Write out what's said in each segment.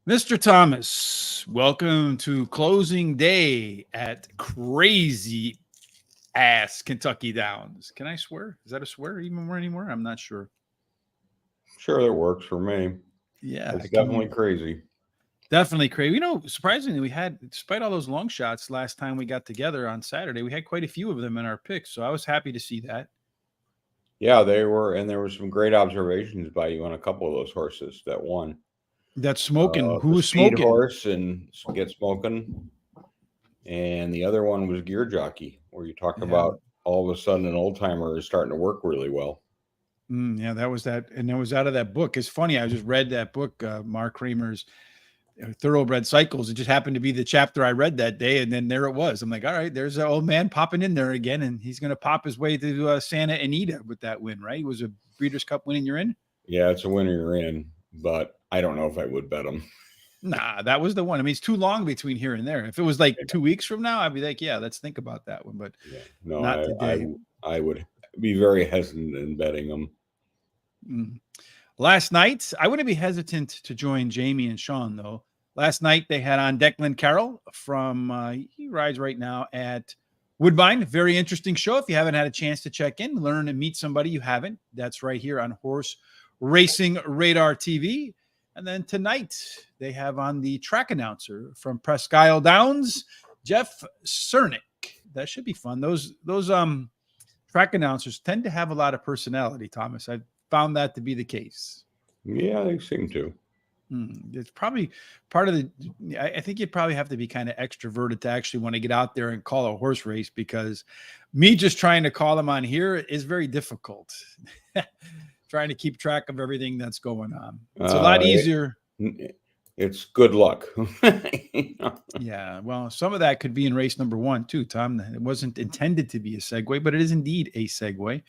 Mr. Thomas, welcome to closing day at crazy ass Kentucky Downs. Can I swear? Is that a swear even more anymore? I'm not sure. Sure, that works for me. Yeah, It's can you definitely crazy. definitely crazy. Surprisingly, we had, despite all those long shots last time we got together on Saturday, we had quite a few of them in our picks. So I was happy to see that. Yeah, they were, and there were some great observations by you on a couple of those horses that won. That smoking, who The was speed smoking? horse and Get Smoking, and the other one was Gear Jockey, where you talk Yeah. about all of a sudden an old timer is starting to work really well. Yeah, that was that. And that was out of that book. It's funny. I just read that book, Mark Kramer's Thoroughbred Cycles. It just happened to be the chapter I read that day, and then there it was. I'm like, all right, there's an old man popping in there again, and he's going to pop his way to Santa Anita with that win, right? He was a Breeders' Cup winning you're in. Yeah, it's a winner you're in, but I don't know if I would bet them. Nah, that was the one. I mean, it's too long between here and there. If it was like 2 weeks from now, I'd be like, yeah, let's think about that one, but Yeah, no, not today. I would be very hesitant in betting them. Mm. Last night, I wouldn't be hesitant to join Jamie and Sean, though. Last night, they had on Declan Carroll from, he rides right now at Woodbine. Very interesting show. If you haven't had a chance to check in, learn and meet somebody you haven't, that's right here on Horse Racing Radar TV. And then tonight, they have on the track announcer from Presque Isle Downs, Jeff Cernick. That should be fun. Those track announcers tend to have a lot of personality, Thomas. I've found that to be the case. Yeah, they seem to. It's probably part of the. I think you'd probably have to be kind of extroverted to actually want to get out there and call a horse race, because me just trying to call them on here is very difficult. Trying to keep track of everything that's going on. It's a lot easier. It's good luck. Yeah, well, some of that could be in race number one too, Tom. It wasn't intended to be a segue, but it is indeed a segue.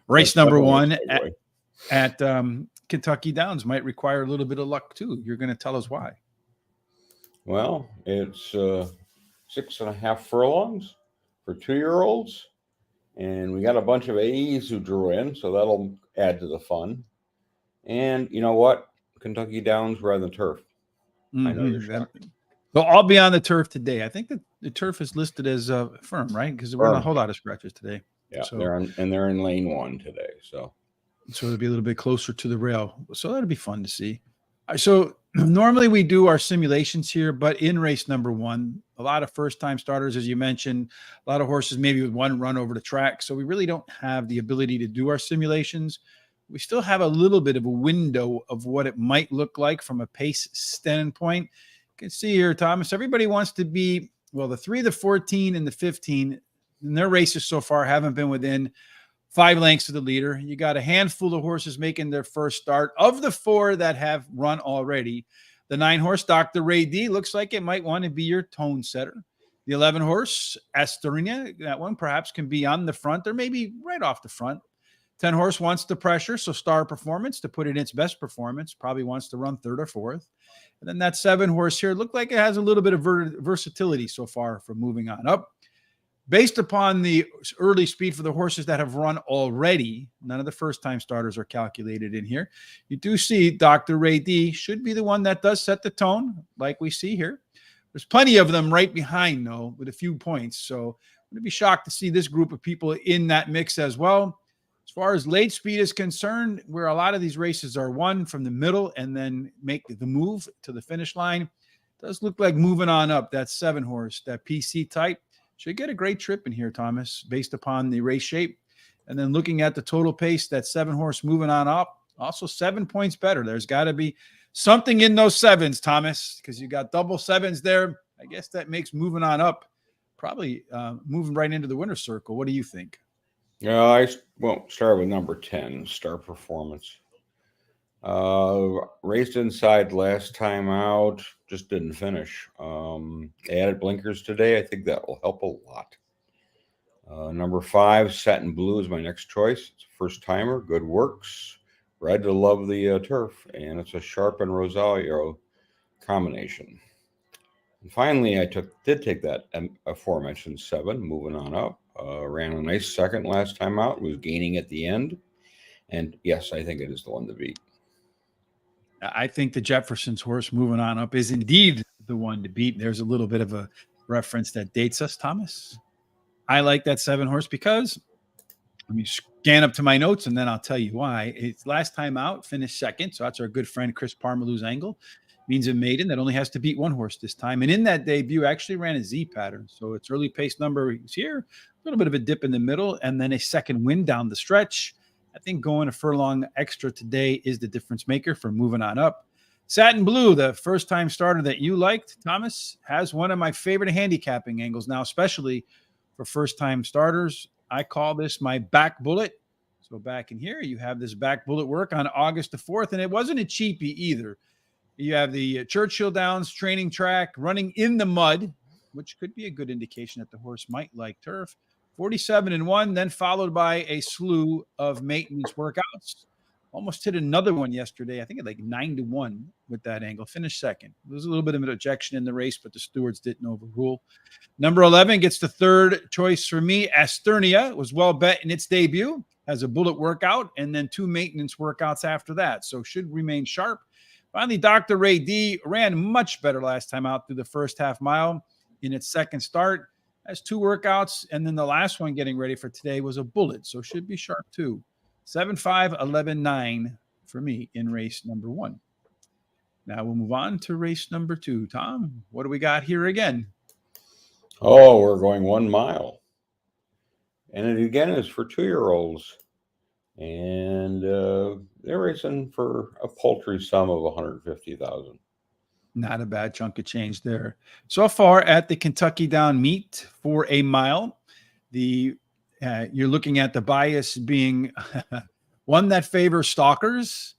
Race That's number definitely a one segue. at Kentucky Downs might require a little bit of luck too. You're going to tell us why. Well, it's 6.5 furlongs for 2-year-olds. And we got a bunch of A's who drew in, so that'll add to the fun. And you know what? Kentucky Downs rather than turf. I know you're shocked. They'll all be on the turf today. I think that the turf is listed as firm, right? Because we're not a whole lot of scratches today. Yeah, so they're in lane 1 today. So it'll be a little bit closer to the rail. So that'll be fun to see. So normally we do our simulations here, but in race number one, a lot of first-time starters, as you mentioned, a lot of horses maybe with one run over the track. So we really don't have the ability to do our simulations. We still have a little bit of a window of what it might look like from a pace standpoint. You can see here, Thomas, everybody wants to be, well, the 3, the 14, and the 15, and their races so far haven't been within 5 lengths of the leader. You got a handful of horses making their first start. Of the 4 that have run already, the 9 horse, Dr. Ray D, looks like it might want to be your tone setter. The 11 horse, Astorina, that one perhaps can be on the front or maybe right off the front. 10 horse wants the pressure, so Star Performance, to put in its best performance, probably wants to run 3rd or 4th. And then that 7 horse here looked like it has a little bit of versatility so far from moving on up. Based upon the early speed for the horses that have run already, none of the first-time starters are calculated in here. You do see Dr. Ray D should be the one that does set the tone, like we see here. There's plenty of them right behind, though, with a few points. So I'm going to be shocked to see this group of people in that mix as well. As far as late speed is concerned, where a lot of these races are won from the middle and then make the move to the finish line, it does look like moving on up, that 7 horse, that PC type, should get a great trip in here, Thomas, based upon the race shape. And then looking at the total pace, that 7 horse moving on up, also 7 points better. There's got to be something in those 7s, Thomas, because you got double 7s there. I guess that makes moving on up probably moving right into the winner's circle. What do you think? I won't start with number 10, Star Performance. Raced inside last time out, just didn't finish. Added blinkers today. I think that will help a lot. Number 5, Satin Blue, is my next choice. It's a first timer, good works. Bred to love the turf, and it's a Sharp and Rosario combination. And finally, I did take that aforementioned 7, moving on up. Ran a nice second last time out. Was gaining at the end, and yes, I think it is the one to beat. I think the Jefferson's horse moving on up is indeed the one to beat. There's a little bit of a reference that dates us, Thomas. I like that 7 horse because let me scan up to my notes and then I'll tell you why. It's last time out, finished second. So that's our good friend Chris Parmalou's angle. Means a maiden that only has to beat 1 horse this time. And in that debut, actually ran a Z pattern. So its early pace number is here, a little bit of a dip in the middle, and then a second win down the stretch. I think going a furlong extra today is the difference maker for moving on up. Satin Blue, the first time starter that you liked, Thomas, has one of my favorite handicapping angles now, especially for first time starters. I call this my back bullet. So back in here, you have this back bullet work on August the 4th, and it wasn't a cheapie either. You have the Churchill Downs training track running in the mud, which could be a good indication that the horse might like turf. 47-1, then followed by a slew of maintenance workouts. Almost hit another one yesterday. I think at like 9-1 with that angle. Finished second. There was a little bit of an ejection in the race, but the stewards didn't overrule. Number 11 gets the third choice for me. Asternia was well bet in its debut. Has a bullet workout and then 2 maintenance workouts after that. So should remain sharp. Finally, Dr. Ray D ran much better last time out through the first half mile in its second start. Has 2 workouts, and then the last one getting ready for today was a bullet, so should be sharp too. 7-5, 11-9 for me in race number 1. Now we'll move on to race number 2. Tom, what do we got here again? Oh, we're going 1 mile. And it again is for 2-year-olds. And they're racing for a paltry sum of $150,000. Not a bad chunk of change there. So far at the Kentucky Down meet for a mile, you're looking at the bias being one that favors stalkers.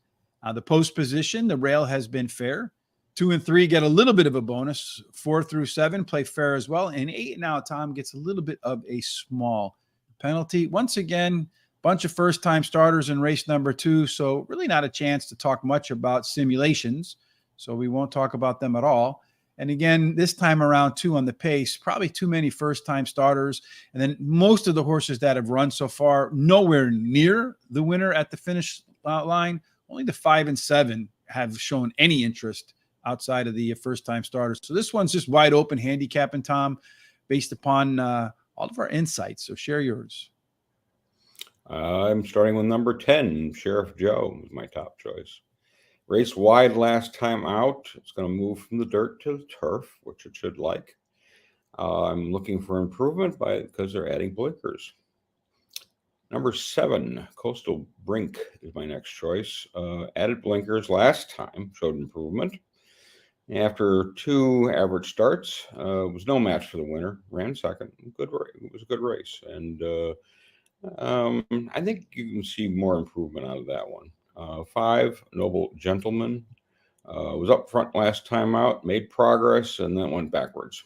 The post position, the rail has been fair. 2 and 3 get a little bit of a bonus. 4 through 7 play fair as well. And 8 now, Tom gets a little bit of a small penalty. Once again, bunch of first-time starters in race number 2, so really not a chance to talk much about simulations, so we won't talk about them at all. And again, this time around, too, on the pace, probably too many first-time starters, and then most of the horses that have run so far, nowhere near the winner at the finish line. Only the 5 and 7 have shown any interest outside of the first-time starters. So this one's just wide open handicapping, Tom, based upon all of our insights, so share yours. I'm starting with number 10, Sheriff Joe is my top choice. Race wide last time out. It's going to move from the dirt to the turf, which it should like. I'm looking for improvement because they're adding blinkers. Number 7, Coastal Brink is my next choice. Added blinkers last time, showed improvement. After 2 average starts, was no match for the winner. Ran second. Good race. It was a good race. And I think you can see more improvement out of that one. 5, Noble Gentleman, was up front last time out, made progress, and then went backwards.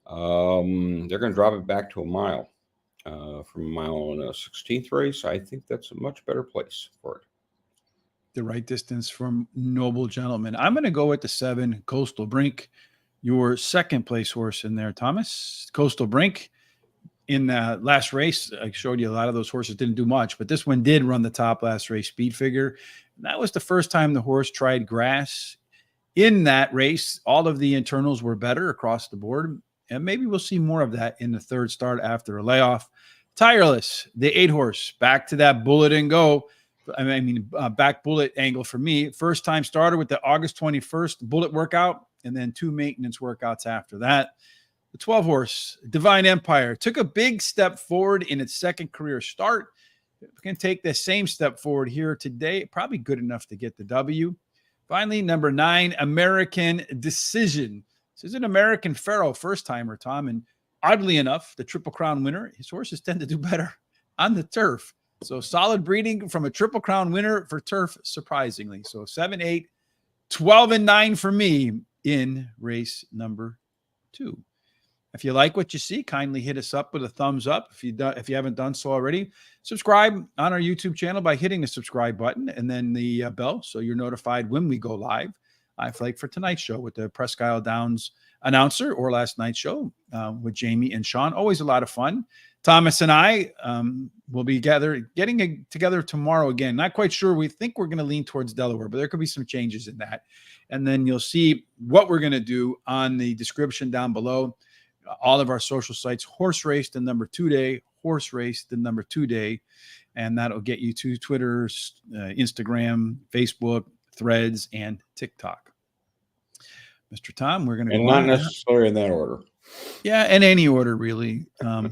They're going to drop it back to a mile. From a mile in a 16th race, I think that's a much better place for it. The right distance from Noble Gentleman. I'm going to go with the 7, Coastal Brink, your second place horse in there, Thomas. Coastal Brink. In the last race, I showed you a lot of those horses didn't do much, but this one did run the top last race speed figure. And that was the first time the horse tried grass. In that race, all of the internals were better across the board. And maybe we'll see more of that in the third start after a layoff. Tireless, the 8 horse, back to that bullet and go. Back bullet angle for me. First time starter with the August 21st bullet workout, and then 2 maintenance workouts after that. The 12 horse, Divine Empire, took a big step forward in its second career start. We can take the same step forward here today. Probably good enough to get the W. Finally, number 9, American Decision. This is an American Pharaoh first timer, Tom. And oddly enough, the Triple Crown winner, his horses tend to do better on the turf. So solid breeding from a Triple Crown winner for turf, surprisingly. So 7, 8, 12, and 9 for me in race number 2. If you like what you see, kindly hit us up with a thumbs up. If you haven't done so already, subscribe on our YouTube channel by hitting the subscribe button and then the bell so you're notified when we go live. Like for tonight's show with the Presque Isle Downs announcer, or last night's show with Jamie and Sean. Always a lot of fun. Thomas and I will be getting together tomorrow again. Not quite sure. We think we're going to lean towards Delaware, but there could be some changes in that. And then you'll see what we're going to do on the description down below. All of our social sites, Horse Race, the number 2 day, Horse Race, the number 2 day. And that'll get you to Twitter, Instagram, Facebook, Threads, and TikTok. Mr. Tom, we're going to go not on. necessarily in that order. Yeah, in any order, really.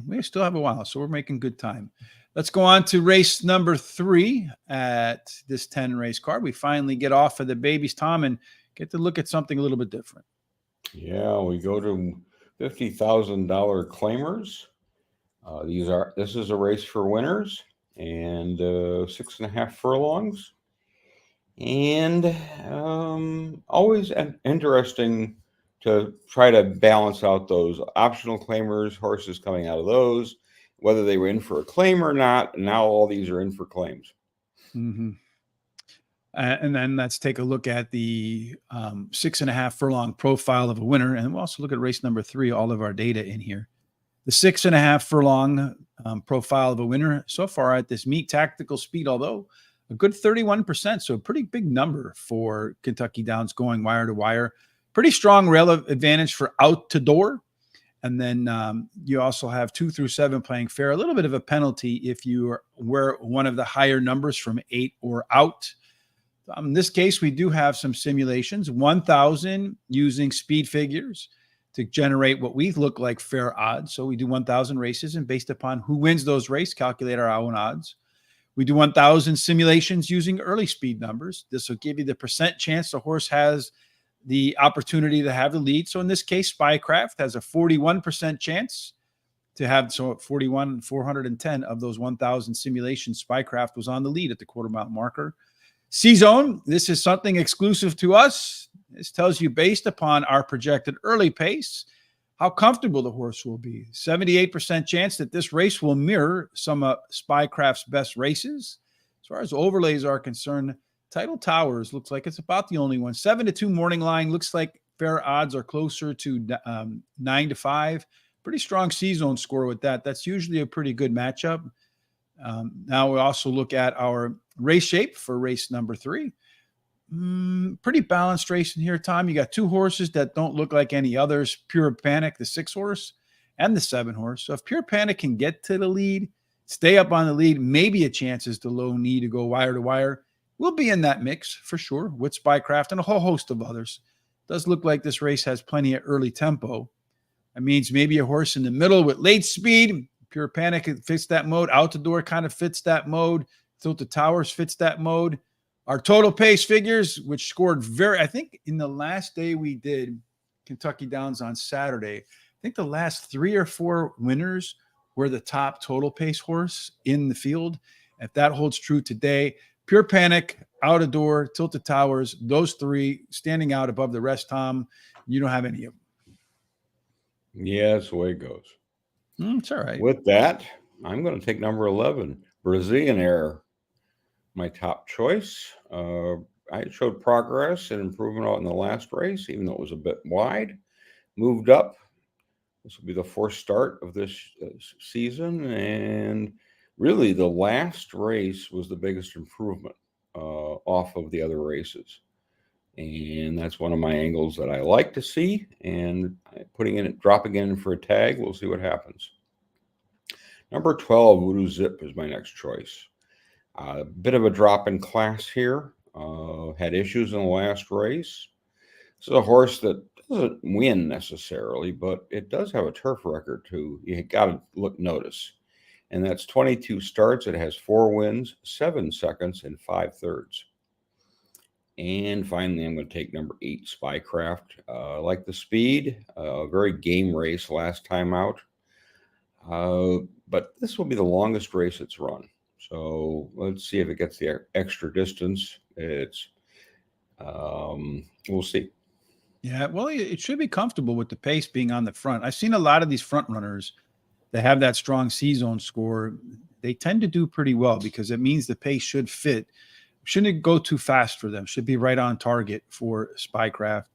We still have a while, so we're making good time. Let's go on to race number 3 at this 10 race card. We finally get off of the babies, Tom, and get to look at something a little bit different. Yeah, we go to $50,000 claimers. This is a race for winners and 6.5 furlongs. And always interesting to try to balance out those optional claimers, horses coming out of those, whether they were in for a claim or not. And now all these are in for claims. Mm-hmm. And then let's take a look at the 6.5 furlong profile of a winner. And we'll also look at race number 3, all of our data in here. The 6.5 furlong profile of a winner so far at this meet, tactical speed, although a good 31%. So a pretty big number for Kentucky Downs going wire to wire. Pretty strong rail advantage for out to door. And then you also have 2 through 7 playing fair. A little bit of a penalty if you were one of the higher numbers from 8 or out. In this case, we do have some simulations, 1,000 using speed figures to generate what we look like fair odds. So we do 1,000 races, and based upon who wins those races, calculate our own odds. We do 1,000 simulations using early speed numbers. This will give you the percent chance the horse has the opportunity to have the lead. So in this case, Spycraft has a 41% chance to have, so at 41, 410 of those 1,000 simulations, Spycraft was on the lead at the quarter mile marker. C-Zone, this is something exclusive to us. This tells you based upon our projected early pace, how comfortable the horse will be. 78% chance that this race will mirror some of Spycraft's best races. As far as overlays are concerned, Title Towers looks like it's about the only one. 7-2 morning line looks like fair odds are closer to 9-5. Pretty strong C-Zone score with that. That's usually a pretty good matchup. Now we also look at our race shape for race number 3. Pretty balanced race in here, Tom. You got 2 horses that don't look like any others. Pure Panic, the 6 horse, and the 7 horse. So if Pure Panic can get to the lead, stay up on the lead, maybe a chance is the low knee to go wire to wire. We'll be in that mix for sure with Spycraft and a whole host of others. Does look like this race has plenty of early tempo. That means maybe a horse in the middle with late speed. Pure Panic fits that mode. Out the Door kind of fits that mode. Tilted Towers fits that mode. Our total pace figures, which scored I think in the last day we did Kentucky Downs on Saturday, I think the last 3 or 4 winners were the top total pace horse in the field. If that holds true today, Pure Panic, Out of Door, Tilted Towers, those 3 standing out above the rest, Tom. You don't have any of them. Yeah, that's the way it goes. It's all right. With that, I'm going to take number 11, Brazilian Air, my top choice. I showed progress and improvement out in the last race, even though it was a bit wide. Moved up. This will be the 4th start of this season, and really the last race was the biggest improvement off of the other races. And that's one of my angles that I like to see, and dropping in for a tag, we'll see what happens. Number 12, Voodoo Zip is my next choice. A bit of a drop in class here. Had issues in the last race. This is a horse that doesn't win necessarily, but it does have a turf record too. You got to notice. And that's 22 starts. It has 4 wins, 7 seconds, and 5 thirds. And finally, I'm going to take number 8, Spycraft. I like the speed. Very game race last time out. But this will be the longest race it's run. So let's see if it gets the extra distance. We'll see. Yeah, well, it should be comfortable with the pace being on the front. I've seen a lot of these front runners that have that strong C-Zone score. They tend to do pretty well because it means the pace should fit. Shouldn't go too fast for them. Should be right on target for Spycraft.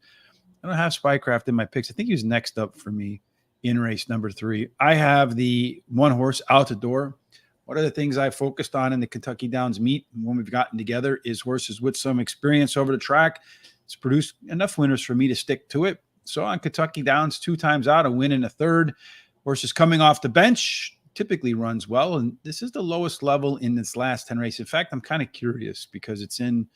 I don't have Spycraft in my picks. I think he was next up for me. in race number 3. I have the one horse Altador. One of the things I focused on in the Kentucky Downs meet when we've gotten together is horses with some experience over the track. It's produced enough winners for me to stick to it. So on Kentucky Downs, 2 times out, a win and a third. Horses coming off the bench typically runs well, and this is the lowest level in this last 10 races. In fact, I'm kind of curious because it's in,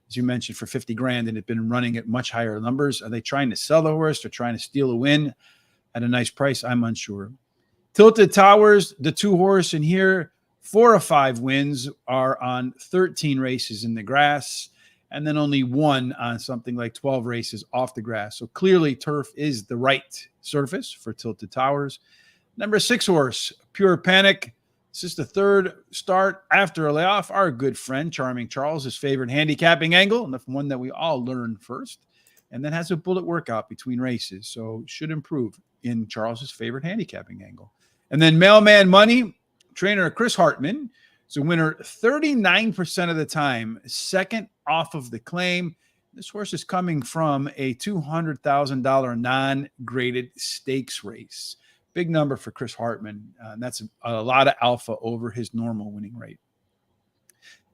as you mentioned, for 50 grand, and it's been running at much higher numbers. Are they trying to sell the horse? They're trying to steal a win at a nice price? I'm unsure. Tilted Towers, the 2 horse in here, 4 of 5 wins are on 13 races in the grass, and then only 1 on something like 12 races off the grass. So clearly turf is the right surface for Tilted Towers. Number 6 horse, Pure Panic. This is the 3rd start after a layoff. Our good friend, Charming Charles, his favorite handicapping angle, and the one that we all learn first, and then has a bullet workout between races. So should improve in Charles's favorite handicapping angle. And then Mailman Money, trainer Chris Hartman, is a winner 39% of the time, 2nd off of the claim. This horse is coming from a $200,000 non-graded stakes race. Big number for Chris Hartman. And that's a lot of alpha over his normal winning rate.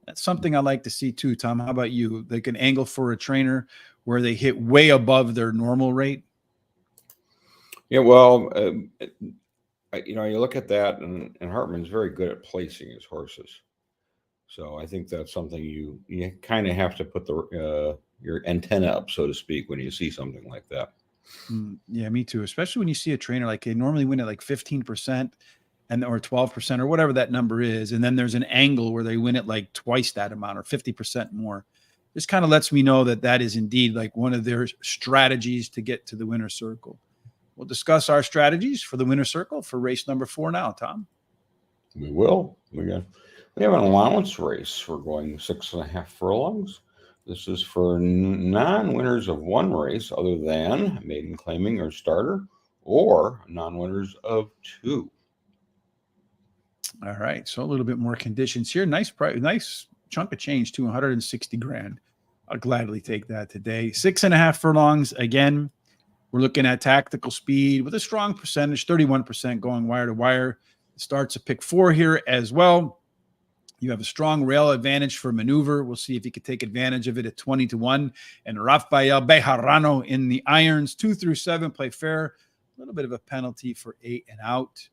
That's something I like to see too, Tom. How about you? They can angle for a trainer where they hit way above their normal rate. Yeah, well, you look at that, and Hartman's very good at placing his horses. So I think that's something you kind of have to put your antenna up, so to speak, when you see something like that. Yeah, me too. Especially when you see a trainer like they normally win at like 15% or 12% or whatever that number is, and then there's an angle where they win at like twice that amount or 50% more. This kind of lets me know that that is indeed like one of their strategies to get to the winner's circle. We'll discuss our strategies for the winner's circle for race number 4 now, Tom. We will. We have an allowance race. We're going 6.5 furlongs. This is for non-winners of 1 race other than maiden claiming or starter, or non-winners of 2. All right. So a little bit more conditions here. Nice price, nice chunk of change, 260 grand. I'll gladly take that today. 6.5 furlongs. Again, we're looking at tactical speed with a strong percentage, 31% going wire to wire. It starts at pick 4 here as well. You have a strong rail advantage for maneuver. We'll see if you could take advantage of it at 20-1. And Rafael Bejarano in the irons. 2 through 7 play fair. A little bit of a penalty for 8 and out.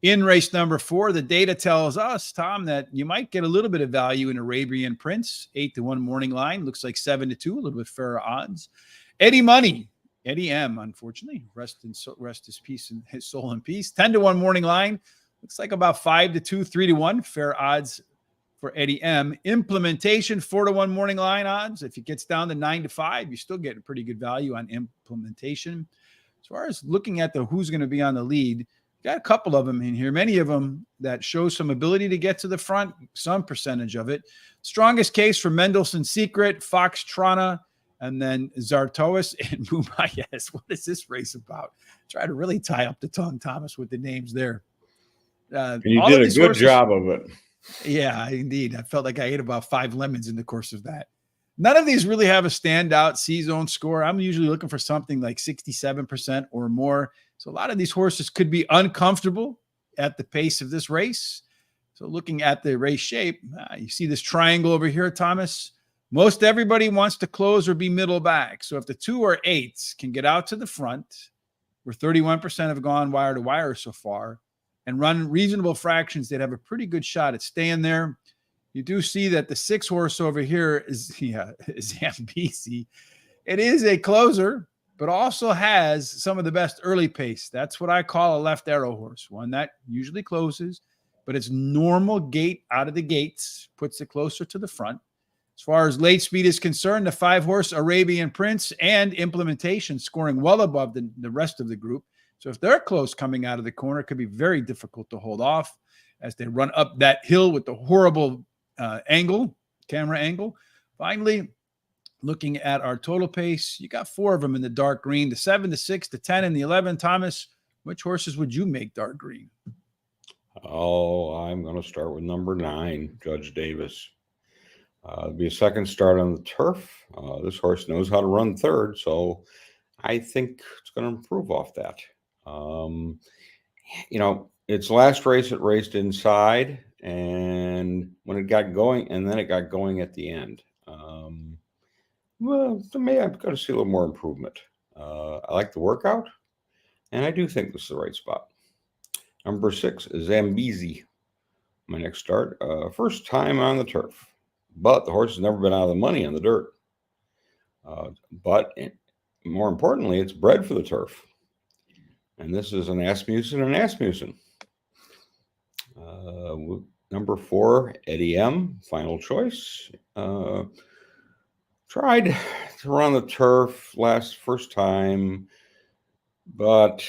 In race number 4, the data tells us, Tom, that you might get a little bit of value in Arabian Prince. 8-1 morning line. Looks like 7-2, a little bit fairer odds. Eddie Money. Eddie M, unfortunately. Rest his peace and his soul in peace. 10-1 morning line. Looks like about 5-2, 3-1. Fair odds for Eddie M. Implementation, 4-1 morning line odds. If it gets down to 9-5, you're still getting pretty good value on implementation. As far as looking at who's going to be on the lead, got a couple of them in here, many of them that show some ability to get to the front, some percentage of it. Strongest case for Mendelssohn Secret, Fox Trana, and then Zartois and Mumayez. What is this race about? Try to really tie up the tongue, Thomas, with the names there. You did a good job of it. Yeah, indeed. I felt like I ate about 5 lemons in the course of that. None of these really have a standout C-zone score. I'm usually looking for something like 67% or more. So a lot of these horses could be uncomfortable at the pace of this race. So looking at the race shape, you see this triangle over here, Thomas. Most everybody wants to close or be middle back. So if the 2 or 8s can get out to the front, where 31% have gone wire to wire so far, and run reasonable fractions, they'd have a pretty good shot at staying there. You do see that the 6 horse over here is Zambesi. It is a closer, but also has some of the best early pace. That's what I call a left arrow horse, one that usually closes, but its normal gait out of the gates puts it closer to the front. As far as late speed is concerned, the 5 horse Arabian Prince and implementation scoring well above the rest of the group. So if they're close coming out of the corner, it could be very difficult to hold off as they run up that hill with the horrible camera angle. Finally, looking at our total pace, you got 4 of them in the dark green, the 7, the 6, the 10, and the 11. Thomas, which horses would you make dark green? Oh, I'm going to start with number 9, Judge Davis. It'll be a second start on the turf. This horse knows how to run third, so I think it's going to improve off that. Um, its last race, it raced inside, and when it got going, and then it got going at the end. Well, to me, I've got to see a little more improvement. I like the workout, and I do think this is the right spot. Number 6 is Zambezi. My next start, first time on the turf, but the horse has never been out of the money on the dirt. But more importantly, it's bred for the turf. And this is an Asmussen and Asmussen. Number 4, Eddie M, final choice. Tried to run the turf first time, but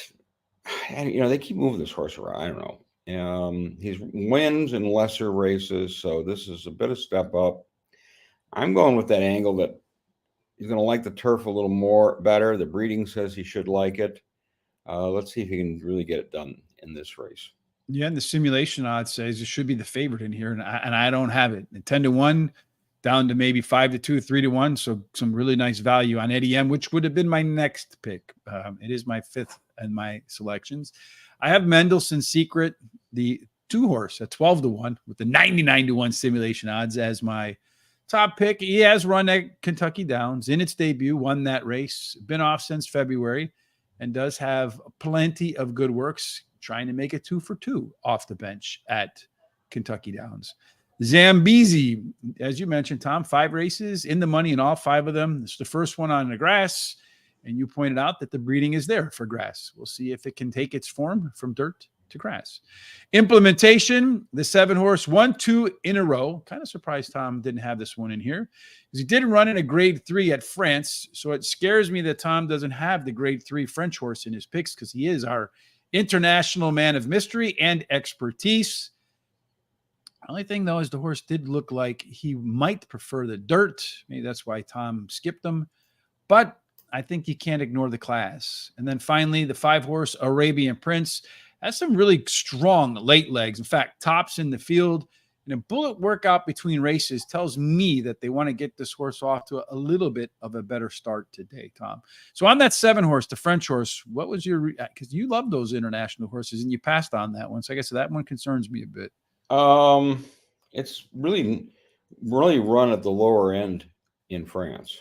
they keep moving this horse around. I don't know. He wins in lesser races, so this is a bit of step up. I'm going with that angle that he's going to like the turf a little better. The breeding says he should like it. Let's see if he can really get it done in this race. Yeah, and the simulation odds says it should be the favorite in here, and I don't have it. 10-1 down to maybe 5-2, 3-1. So some really nice value on Eddie M, which would have been my next pick. It is my 5th in my selections. I have Mendelssohn's Secret, the 2-horse at 12-1 with the 99-1 simulation odds as my top pick. He has run at Kentucky Downs in its debut, won that race, been off since February, and does have plenty of good works, trying to make it 2 for 2 off the bench at Kentucky Downs. Zambezi, as you mentioned, Tom, 5 races in the money in all 5 of them. It's the first one on the grass, and you pointed out that the breeding is there for grass. We'll see if it can take its form from dirt to grass. Implementation, the 7-horse, 1-2 in a row. Kind of surprised Tom didn't have this one in here, because he did run in a grade 3 at France, so it scares me that Tom doesn't have the grade 3 French horse in his picks, because he is our international man of mystery and expertise. Only thing, though, is the horse did look like he might prefer the dirt. Maybe that's why Tom skipped him. But I think you can't ignore the class. And then finally, the 5-horse Arabian Prince has some really strong late legs. In fact, tops in the field. And a bullet workout between races tells me that they want to get this horse off to a little bit of a better start today, Tom. So on that 7-horse, the French horse, what was your – because you love those international horses, and you passed on that one. So I guess that one concerns me a bit. It's really run at the lower end in France,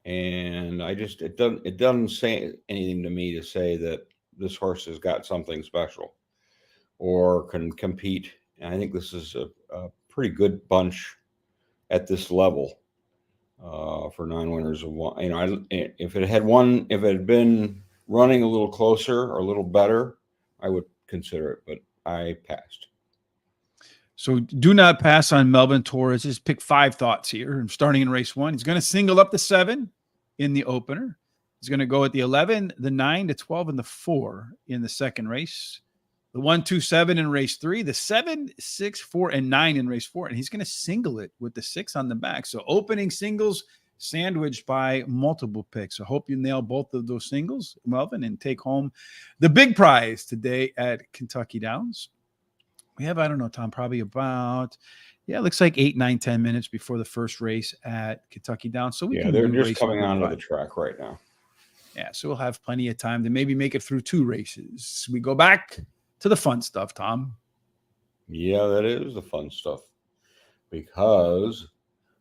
and it doesn't say anything to me to say that this horse has got something special or can compete. And I think this is a pretty good bunch at this level for non-winners of one. If it had been running a little closer or a little better, I would consider it, but I passed. So do not pass on Melvin Torres. Just pick 5 thoughts here. I'm starting in race 1. He's going to single up the 7 in the opener. He's going to go at the 11, the 9, the 12, and the 4 in the second race. The 1, 2, 7 in race 3, the 7, 6, 4, and 9 in race 4. And he's going to single it with the 6 on the back. So opening singles sandwiched by multiple picks. I hope you nail both of those singles, Melvin, and take home the big prize today at Kentucky Downs. We have, I don't know, Tom, probably about, it looks like 8, 9, 10 minutes before the first race at Kentucky Downs. So they're just coming onto the track right now. Yeah, so we'll have plenty of time to maybe make it through 2 races. We go back to the fun stuff, Tom. Yeah, that is the fun stuff, because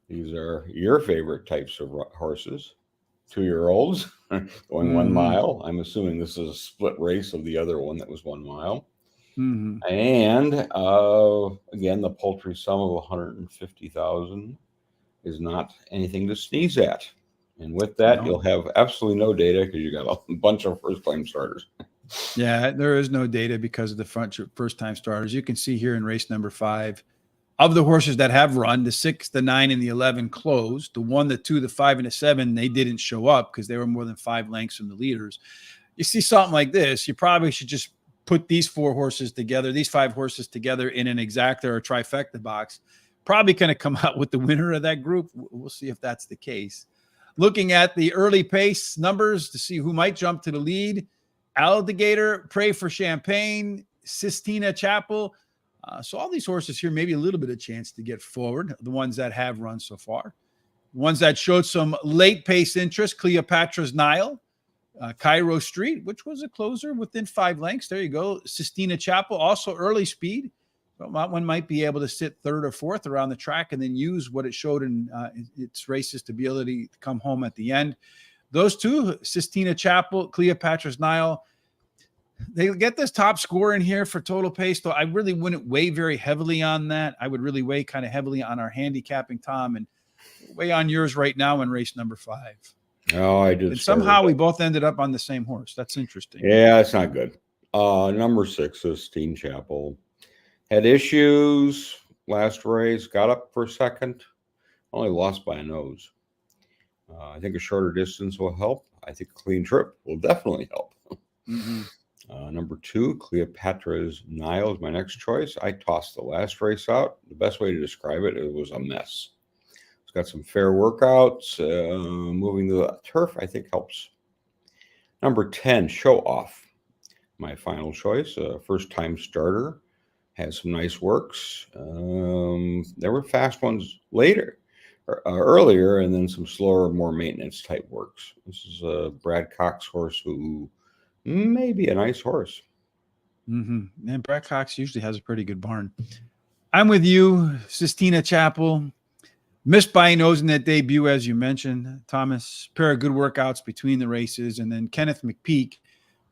these are your favorite types of horses, 2-year-olds going 1 mile. I'm assuming this is a split race of the other one that was 1 mile. Mm-hmm. And again, the paltry sum of $150,000 is not anything to sneeze at. And with that, You'll have absolutely no data, because you got a bunch of first-time starters. Yeah, there is no data because of the first-time starters. You can see here in race number 5, of the horses that have run, the 6, the 9, and the 11 closed. The 1, the 2, the 5, and the 7, they didn't show up because they were more than 5 lengths from the leaders. You see something like this, you probably should just put these 4 horses together, these 5 horses together in an exacta or trifecta box. Probably going to come out with the winner of that group. We'll see if that's the case. Looking at the early pace numbers to see who might jump to the lead. Alligator, Pray for Champagne, Sistina Chapel. So all these horses here, maybe a little bit of chance to get forward, the ones that have run so far. The ones that showed some late pace interest, Cleopatra's Nile. Cairo Street, which was a closer within 5 lengths. There you go. Sistina Chapel, also early speed. But that one might be able to sit third or fourth around the track and then use what it showed in its races to be able to come home at the end. Those two, Sistina Chapel, Cleopatra's Nile, they get this top score in here for total pace, though I really wouldn't weigh very heavily on that. I would really weigh kind of heavily on our handicapping, Tom, and weigh on yours right now in race number 5. Oh, I did. And somehow we both ended up on the same horse. That's interesting. Yeah, it's not good. Number 6 is Sistine Chapel. Had issues last race, got up for second, only lost by a nose. I think a shorter distance will help. I think a clean trip will definitely help. Mm-hmm. Number 2, Cleopatra's Nile is my next choice. I tossed the last race out. The best way to describe it, it was a mess. It's got some fair workouts. Moving the turf, I think, helps. Number 10, Show Off. My final choice, first-time starter. Has some nice works. There were fast ones earlier, and then some slower, more maintenance type works. This is a Brad Cox horse who may be a nice horse. Mm-hmm. And Brad Cox usually has a pretty good barn. I'm with you, Sistina Chapel. Missed by a nose in that debut, as you mentioned, Thomas. Pair of good workouts between the races, and then Kenneth McPeak.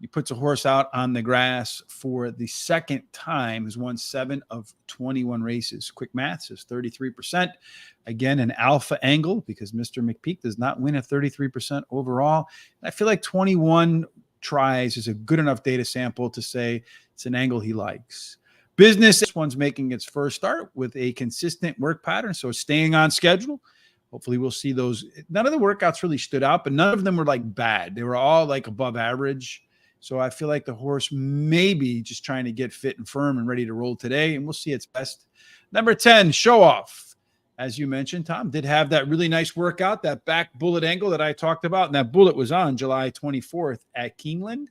He puts a horse out on the grass for the second time, has won 7 of 21 races. Quick math says 33%. Again, an alpha angle because Mr. McPeak does not win at 33% overall. I feel like 21 tries is a good enough data sample to say it's an angle he likes. Business, this one's making its first start with a consistent work pattern, so it's staying on schedule. Hopefully we'll see those. None of the workouts really stood out, but none of them were like bad. They were all like above average. So I feel like the horse may be just trying to get fit and firm and ready to roll today, and we'll see its best. Number 10, Show Off. As you mentioned, Tom, did have that really nice workout, that back bullet angle that I talked about, and that bullet was on July 24th at Keeneland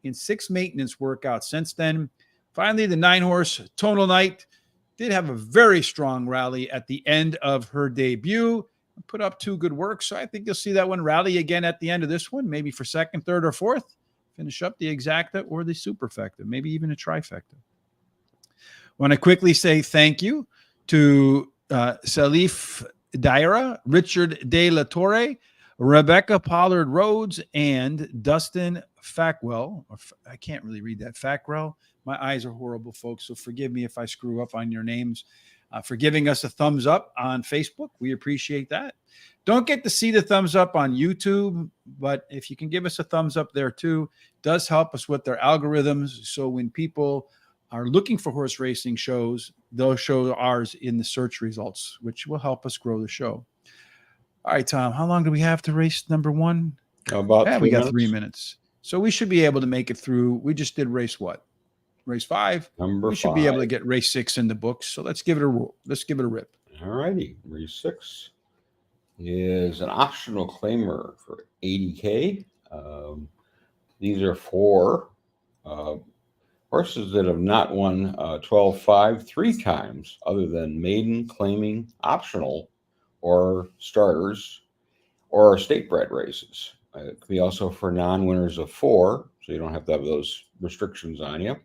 in 6 maintenance workouts since then. Finally, the 9-horse Tonal Knight did have a very strong rally at the end of her debut. Put up 2 good works, so I think you'll see that one rally again at the end of this one, maybe for second, third, or fourth. Finish up the exacta or the superfecta, maybe even a trifecta. Want to quickly say thank you to Salif Daira, Richard De La Torre, Rebecca Pollard Rhodes, and Dustin Fackwell. I can't really read that. Fackwell. My eyes are horrible, folks, so forgive me if I screw up on your names. For giving us a thumbs up on Facebook. We appreciate that. Don't get to see the thumbs up on YouTube, but if you can give us a thumbs up there too, does help us with their algorithms. So when people are looking for horse racing shows, they'll show ours in the search results, which will help us grow the show. All right, Tom, how long do we have to race number 1? About 3 we got minutes. 3 minutes. So we should be able to make it through. We just did race what? Race 5. We should be able to get race 6 in the books. So let's give it a roll. Let's give it a rip. All righty. Race 6 is an optional claimer for $80K. These are 4 horses that have not won 12-5 3 times other than maiden, claiming, optional, or starters, or state bred races. It could be also for non-winners of 4, so you don't have to have those restrictions on you.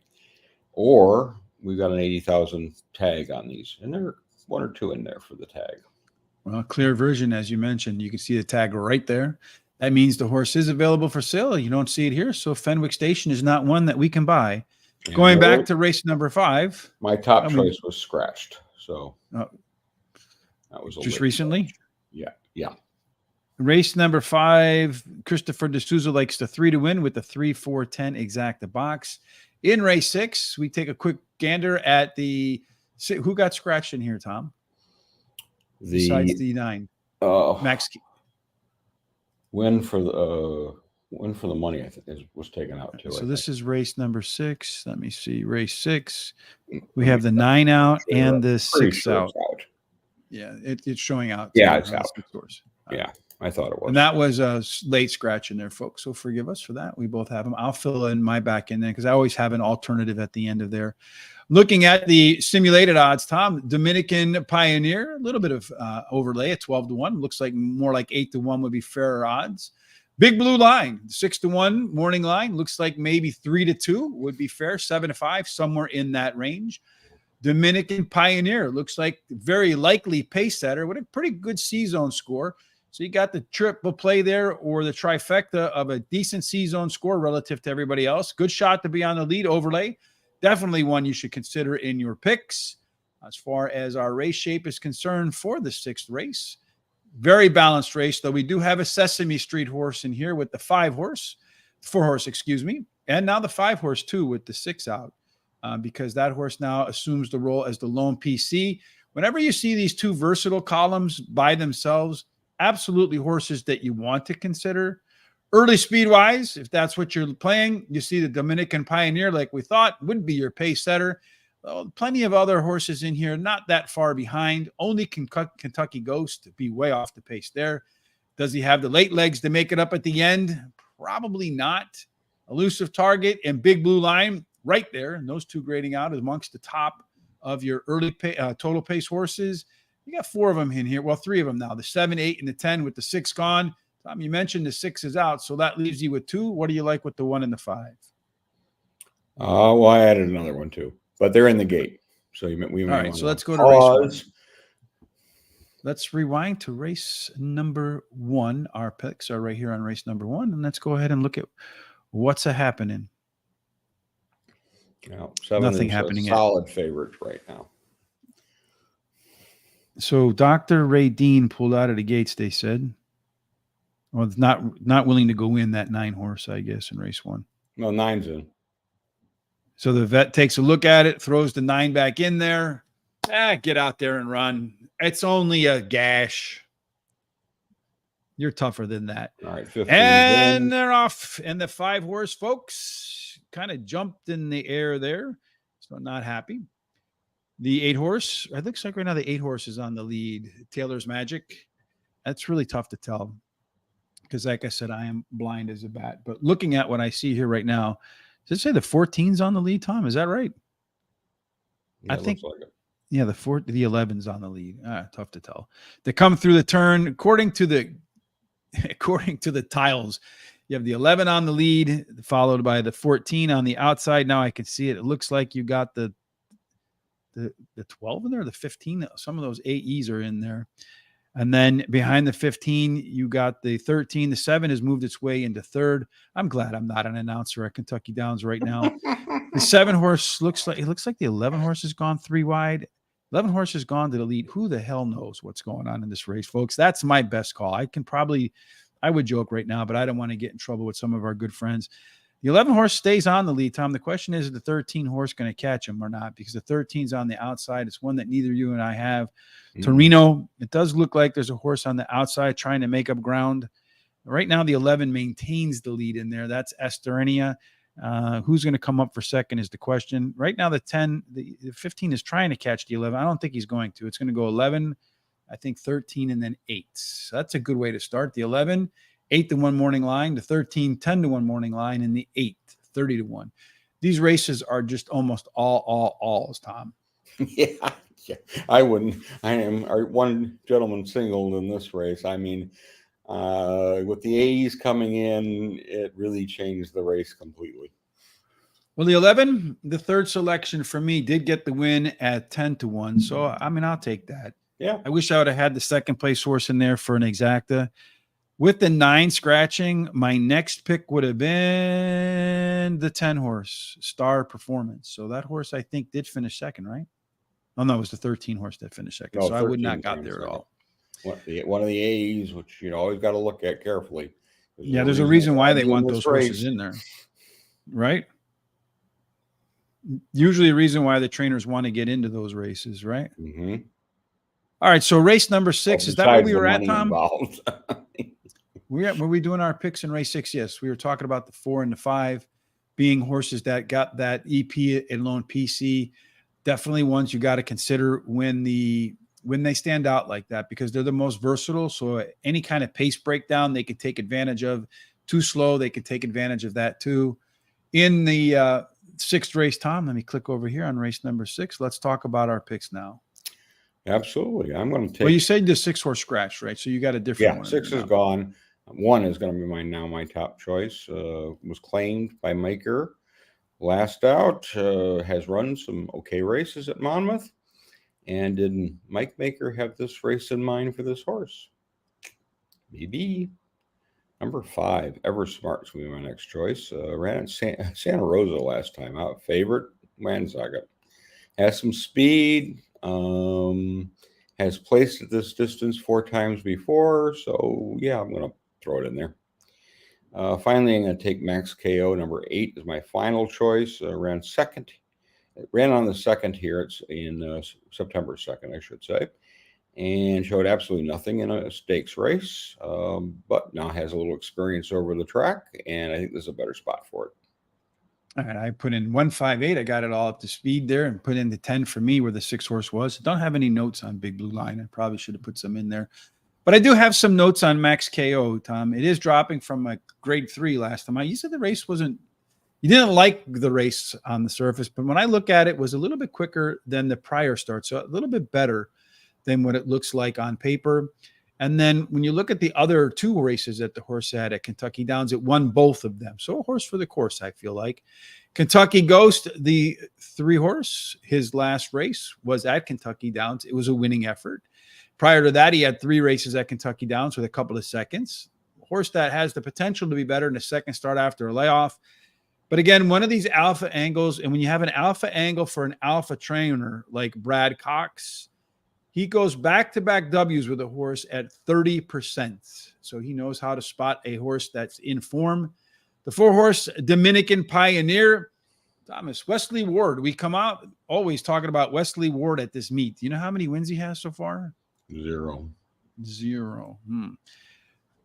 Or we've got an 80,000 tag on these, and there are 1 or 2 in there for the tag. Well, clear version, as you mentioned, you can see the tag right there. That means the horse is available for sale. You don't see it here, so Fenwick Station is not one that we can buy. And going back to race number 5. My top choice was scratched, so that was just recently? Yeah. Race number 5, Christopher D'Souza likes the 3 to win with the 3-4-10 exacta box. In race 6, we take a quick gander at the who got scratched in here, Tom? Besides the 9, Max win for the money. I think was taken out too. So this is race number 6. Let me see. Race 6. We have the 9 out and the 6 out. Yeah, it's showing out. Yeah, it's out. Yeah. I thought it was. And that was a late scratch in there, folks. So forgive us for that. We both have them. I'll fill in my back in there because I always have an alternative at the end of there. Looking at the simulated odds, Tom, Dominican Pioneer, a little bit of overlay at 12 to 1. Looks like more like 8 to 1 would be fairer odds. Big Blue Line, 6-1 morning line. Looks like maybe 3-2 would be fair. 7-5, somewhere in that range. Dominican Pioneer looks like very likely pace setter with a pretty good C-zone score. So you got the triple play there or the trifecta of a decent C-zone score relative to everybody else. Good shot to be on the lead overlay. Definitely one you should consider in your picks. As far as our race shape is concerned for the 6th race, very balanced race, though we do have a Sesame Street horse in here with the 4-horse, and now the 5-horse too with the 6 out, because that horse now assumes the role as the lone PC. Whenever you see these two versatile columns by themselves, absolutely horses that you want to consider. Early speed-wise, if that's what you're playing, you see the Dominican Pioneer, like we thought, would be your pace setter. Well, plenty of other horses in here, not that far behind. Only Kentucky Ghost to be way off the pace there. Does he have the late legs to make it up at the end? Probably not. Elusive Target and Big Blue Line right there, and those two grading out amongst the top of your early total pace horses. You got 4 of them in here. Well, 3 of them now. The 7, 8, and the 10 with the 6 gone. Tom, you mentioned the 6 is out, so that leaves you with 2. What do you like with the 1 and the 5? Well, I added another one too, but they're in the gate. So we might. All right, so let's go to race 1. Let's rewind to race number 1. Our picks are right here on race number 1, and let's go ahead and look at what's happening. No, 7 Nothing is happening a yet. solid favorite right now. So Dr. Ray Dean pulled out of the gates, they said. Well, it's not willing to go in that 9-horse, I guess, in race 1. No, 9's in. So the vet takes a look at it, throws the 9 back in there. Get out there and run. It's only a gash. You're tougher than that. All right, 15. And they're off. And the 5-horse folks kind of jumped in the air there. So not happy. The 8-horse, it looks like right now the 8-horse is on the lead. Taylor's Magic. That's really tough to tell because, like I said, I am blind as a bat. But looking at what I see here right now, does it say the 14's on the lead, Tom? Is that right? Yeah, I think. looks like it. Yeah, the 11's on the lead. Tough to tell. They come through the turn according to the tiles. You have the 11 on the lead, followed by the 14 on the outside. Now I can see it. It looks like you got the 12 in there, the 15. Some of those AEs are in there. And then behind the 15, you got the 13. The 7 has moved its way into third. I'm glad I'm not an announcer at Kentucky Downs right now. The 7-horse looks like the 11-horse has gone 3 wide. 11-horse has gone to the lead. Who the hell knows what's going on in this race, folks? That's my best call. I would joke right now, but I don't want to get in trouble with some of our good friends. The 11-horse stays on the lead, Tom. The question is the 13-horse going to catch him or not? Because the 13's on the outside. It's one that neither you and I have. Torino, it does look like there's a horse on the outside trying to make up ground. Right now, the 11 maintains the lead in there. That's Esterenia. Who's going to come up for second is the question. Right now, the 15 is trying to catch the 11. I don't think he's going to. It's going to go 11, I think 13, and then 8. So that's a good way to start. The 11, 8-1 morning line. The 13, 10-1 morning line. And the 8, 30-1. These races are just almost alls, Tom. Yeah. I wouldn't. I am one gentleman singled in this race. I mean, with the A's coming in, it really changed the race completely. Well, the 11, the third selection for me, did get the win at 10-1. So, I mean, I'll take that. Yeah. I wish I would have had the second place horse in there for an exacta. With the 9 scratching, my next pick would have been the 10-horse, Star Performance. So that horse, I think, did finish second, right? Oh, no, it was the 13-horse that finished second. So I would not got there at all. One of the A's, which you always got to look at carefully. There's a reason why they want those horses in there, right? Usually a reason why the trainers want to get into those races, right? Mm-hmm. All right, so race number 6, is that where we were at, Tom? Were we doing our picks in race 6? Yes, we were talking about the 4 and the 5 being horses that got that EP and lone PC. Definitely ones you got to consider when they stand out like that, because they're the most versatile. So any kind of pace breakdown they could take advantage of. Too slow, they could take advantage of that too. In the 6th race, Tom, let me click over here on race number 6. Let's talk about our picks now. Absolutely. I'm going to take. Well, you said the 6-horse scratch, right? So you got a different one. 6 is gone. One is going to be my top choice. Was claimed by Maker. Last out, has run some okay races at Monmouth. And did Mike Maker have this race in mind for this horse? Maybe. Number 5, Ever Smart's going to be my next choice. Ran at Santa Rosa last time out. Favorite, Wanzaga. Has some speed. Has placed at this distance 4 times before. So, yeah, I'm going to throw it in there. Finally, I'm going to take Max KO. Number 8 is my final choice. Ran second. It ran on the 2nd here. It's in September 2nd, I should say. And showed absolutely nothing in a stakes race. But now has a little experience over the track. And I think this is a better spot for it. All right, I put in 158. I got it all up to speed there and put in the 10 for me where the 6 horse was. Don't have any notes on Big Blue Line. I probably should have put some in there. But I do have some notes on Max KO, Tom. It is dropping from a grade 3 last time. You said the race wasn't, you didn't like the race on the surface, but when I look at it, it was a little bit quicker than the prior start. So a little bit better than what it looks like on paper. And then when you look at the other 2 races that the horse had at Kentucky Downs, it won both of them. So a horse for the course, I feel like. Kentucky Ghost, the 3 horse, his last race was at Kentucky Downs. It was a winning effort. Prior to that, he had 3 races at Kentucky Downs with a couple of seconds. A horse that has the potential to be better in a second start after a layoff. But again, one of these alpha angles, and when you have an alpha angle for an alpha trainer like Brad Cox, he goes back-to-back W's with a horse at 30%. So he knows how to spot a horse that's in form. The 4-horse Dominican Pioneer, Thomas Wesley Ward. We come out always talking about Wesley Ward at this meet. Do you know how many wins he has so far? 0.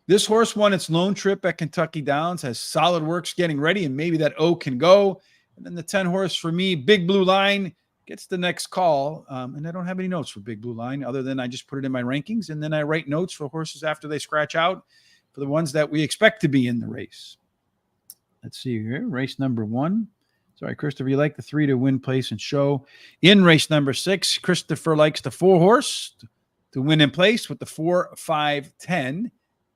This horse won its lone trip at Kentucky Downs, has solid works getting ready, and maybe that O can go. And then the 10 horse for me, Big Blue Line, gets the next call. And I don't have any notes for Big Blue Line other than I just put it in my rankings. And then I write notes for horses after they scratch out for the ones that we expect to be in the race. Let's see here. Race number 1. Sorry, Christopher, you like the 3 to win, place, and show. In race number 6, Christopher likes the 4 horse to win in place with the 4, 5, 10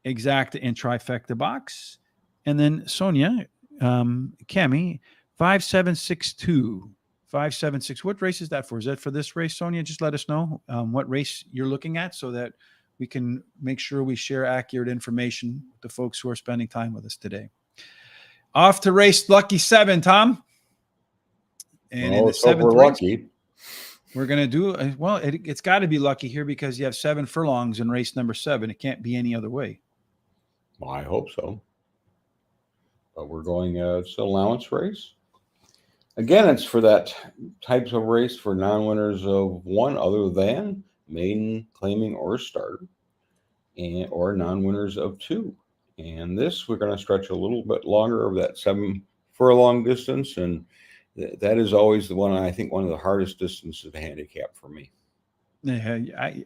exacta and trifecta box. And then Sonia, Cami, 5762. 576. What race is that for? Is that for this race, Sonia? Just let us know what race you're looking at so that we can make sure we share accurate information with the folks who are spending time with us today. Off to race Lucky 7, Tom. And in the 7th race, lucky. We're going to do, it's got to be lucky here because you have 7 furlongs in race number 7. It can't be any other way. Well, I hope so. But we're going, it's an allowance race. Again, it's for that types of race for non-winners of 1 other than maiden, claiming, or starter, and or non-winners of 2. And this, we're going to stretch a little bit longer of that 7 furlong distance, and that is always the one, I think, one of the hardest distances to handicap for me. Yeah, I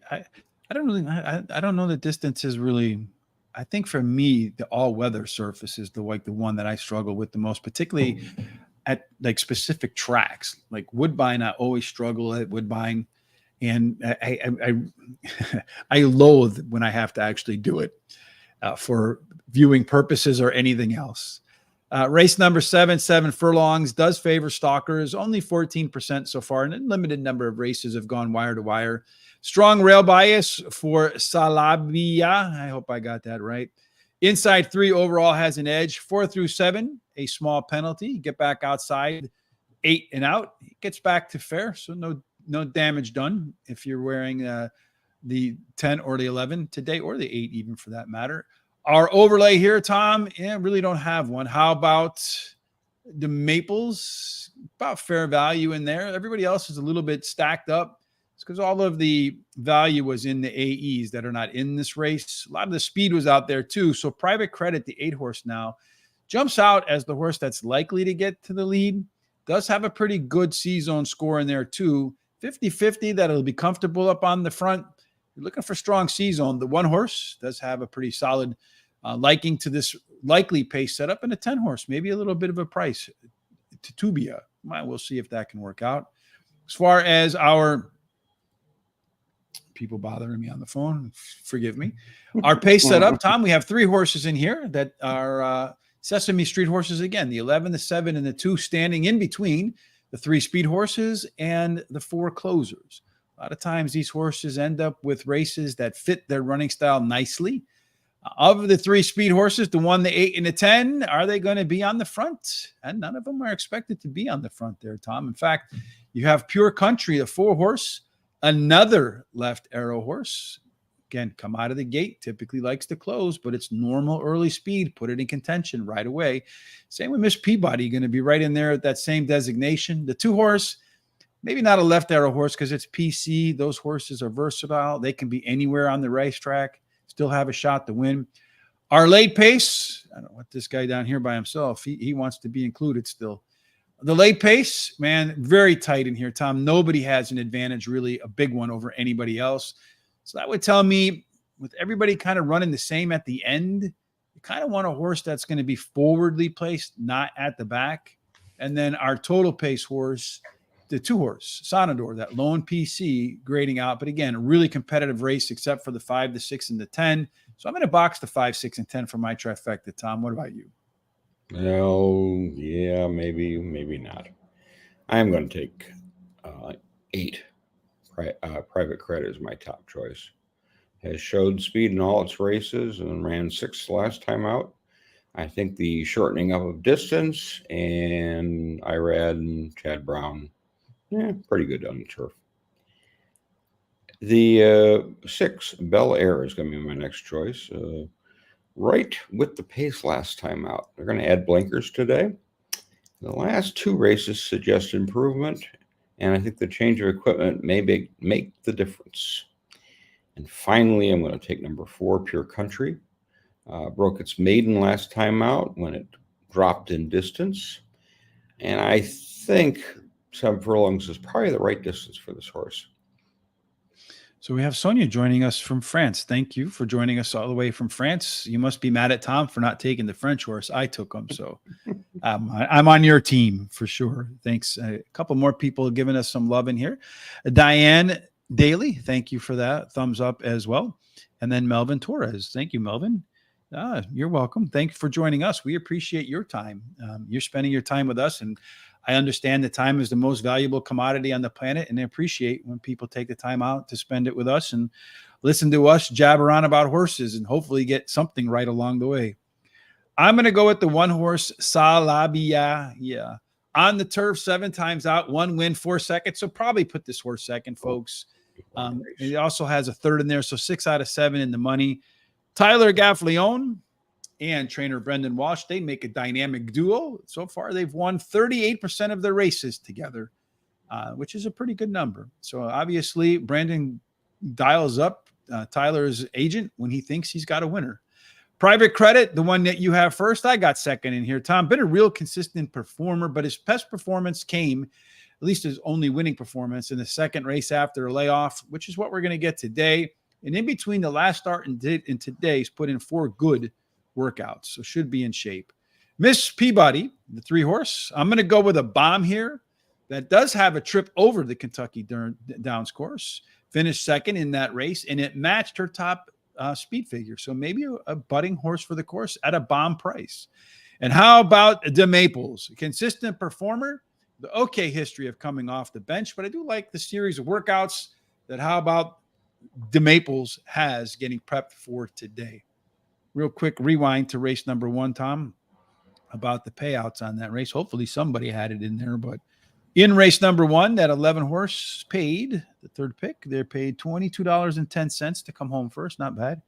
don't really, I don't know the distance is really. I think for me, the all-weather surface is the one that I struggle with the most, particularly at like specific tracks, like Woodbine. I always struggle at Woodbine, and I loathe when I have to actually do it for viewing purposes or anything else. Race number 7, 7 furlongs, does favor stalkers, only 14% so far, and a limited number of races have gone wire to wire. Strong rail bias for Salabia. I hope I got that right. Inside 3 overall has an edge. 4 through 7, a small penalty. Get back outside, 8 and out. It gets back to fair, so no damage done if you're wearing the 10 or the 11 today, or the 8 even for that matter. Our overlay here, Tom, really don't have one. How about the Maples? About fair value in there. Everybody else is a little bit stacked up. It's because all of the value was in the AEs that are not in this race. A lot of the speed was out there too. So Private Credit, the 8 horse now, jumps out as the horse that's likely to get to the lead. Does have a pretty good C-zone score in there too. 50-50 that it'll be comfortable up on the front. You're looking for strong C-zone. The 1 horse does have a pretty solid liking to this likely pace setup, and a 10 horse, maybe a little bit of a price. Titubia. We'll see if that can work out. As far as our people bothering me on the phone. Forgive me. Our pace set up, Tom. We have 3 horses in here that are Sesame Street horses again. The 11, the 7, and the 2 standing in between the 3 speed horses and the 4 closers. A lot of times these horses end up with races that fit their running style nicely. Of the 3 speed horses, the 1, the 8, and the 10, are they going to be on the front? And none of them are expected to be on the front there, Tom. In fact, you have Pure Country, the 4 horse, another left arrow horse. Again, come out of the gate, typically likes to close, but it's normal early speed. Put it in contention right away. Same with Miss Peabody, going to be right in there at that same designation. The 2 horse, maybe not a left arrow horse because it's PC. Those horses are versatile. They can be anywhere on the racetrack, still have a shot to win. Our late pace, I don't want this guy down here by himself. He wants to be included still. The late pace, man, very tight in here, Tom. Nobody has an advantage, really, a big one over anybody else. So that would tell me with everybody kind of running the same at the end, you kind of want a horse that's going to be forwardly placed, not at the back. And then our total pace horse, the 2 horse, Sonador, that lone PC grading out. But again, a really competitive race except for the 5, the 6, and the 10. So I'm going to box the 5, 6, and 10 for my trifecta, Tom. What about you? Well, yeah, maybe not. I'm going to take 8. Private Credit is my top choice. Has showed speed in all its races and ran 6th last time out. I think the shortening up of distance and Irad and Chad Brown, pretty good on the turf. The 6, Bel Air, is going to be my next choice. Right with the pace last time out. They're going to add blinkers today. The last 2 races suggest improvement, and I think the change of equipment may make the difference. And finally, I'm going to take number 4, Pure Country. Broke its maiden last time out when it dropped in distance. And I think 7 furlongs is probably the right distance for this horse. So we have Sonia joining us from France. Thank you for joining us all the way from France. You must be mad at Tom for not taking the French horse. I took him, so I'm on your team for sure. Thanks. A couple more people giving us some love in here. Diane Daly, thank you for that. Thumbs up as well. And then Melvin Torres. Thank you, Melvin. You're welcome. Thank you for joining us. We appreciate your time. You're spending your time with us, and I understand that time is the most valuable commodity on the planet, and I appreciate when people take the time out to spend it with us and listen to us jabber on about horses and hopefully get something right along the way. I'm going to go with the 1 horse, Salabia. Yeah. On the turf, 7 times out, 1 win, 4 seconds. So probably put this horse second, folks. It also has a 3rd in there. So 6 out of 7 in the money. Tyler Gaffleone and trainer Brendan Walsh, they make a dynamic duo. So far, they've won 38% of their races together, which is a pretty good number. So obviously, Brendan dials up Tyler's agent when he thinks he's got a winner. Private Credit, the one that you have first, I got second in here. Tom, been a real consistent performer, but his best performance came, at least his only winning performance, in the 2nd race after a layoff, which is what we're going to get today. And in between the last start and today's put in 4 good workouts, so should be in shape. Miss Peabody, the 3 horse, I'm going to go with a bomb here that does have a trip over the Kentucky Downs course, finished 2nd in that race, and it matched her top speed figure. So maybe a budding horse for the course at a bomb price. And how about the Maples? A consistent performer, the okay history of coming off the bench, but I do like the series of workouts that how about the Maples has getting prepped for today. Real quick rewind to race number 1, Tom, about the payouts on that race. Hopefully somebody had it in there, but in race number 1, that 11 horse paid the 3rd pick. They're paid $22.10 to come home first. Not bad.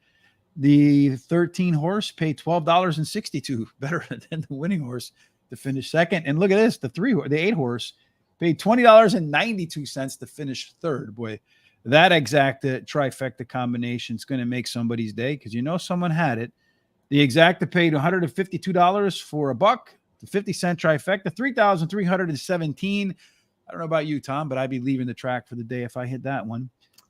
The 13 horse paid $12.62, better than the winning horse to finish 2nd. And look at this, the 8 horse paid $20.92 to finish 3rd. Boy, that exacta trifecta combination is going to make somebody's day because you know someone had it. The exacta paid $152 for a buck. The 50-cent trifecta, $3,317. I don't know about you, Tom, but I'd be leaving the track for the day if I hit that one.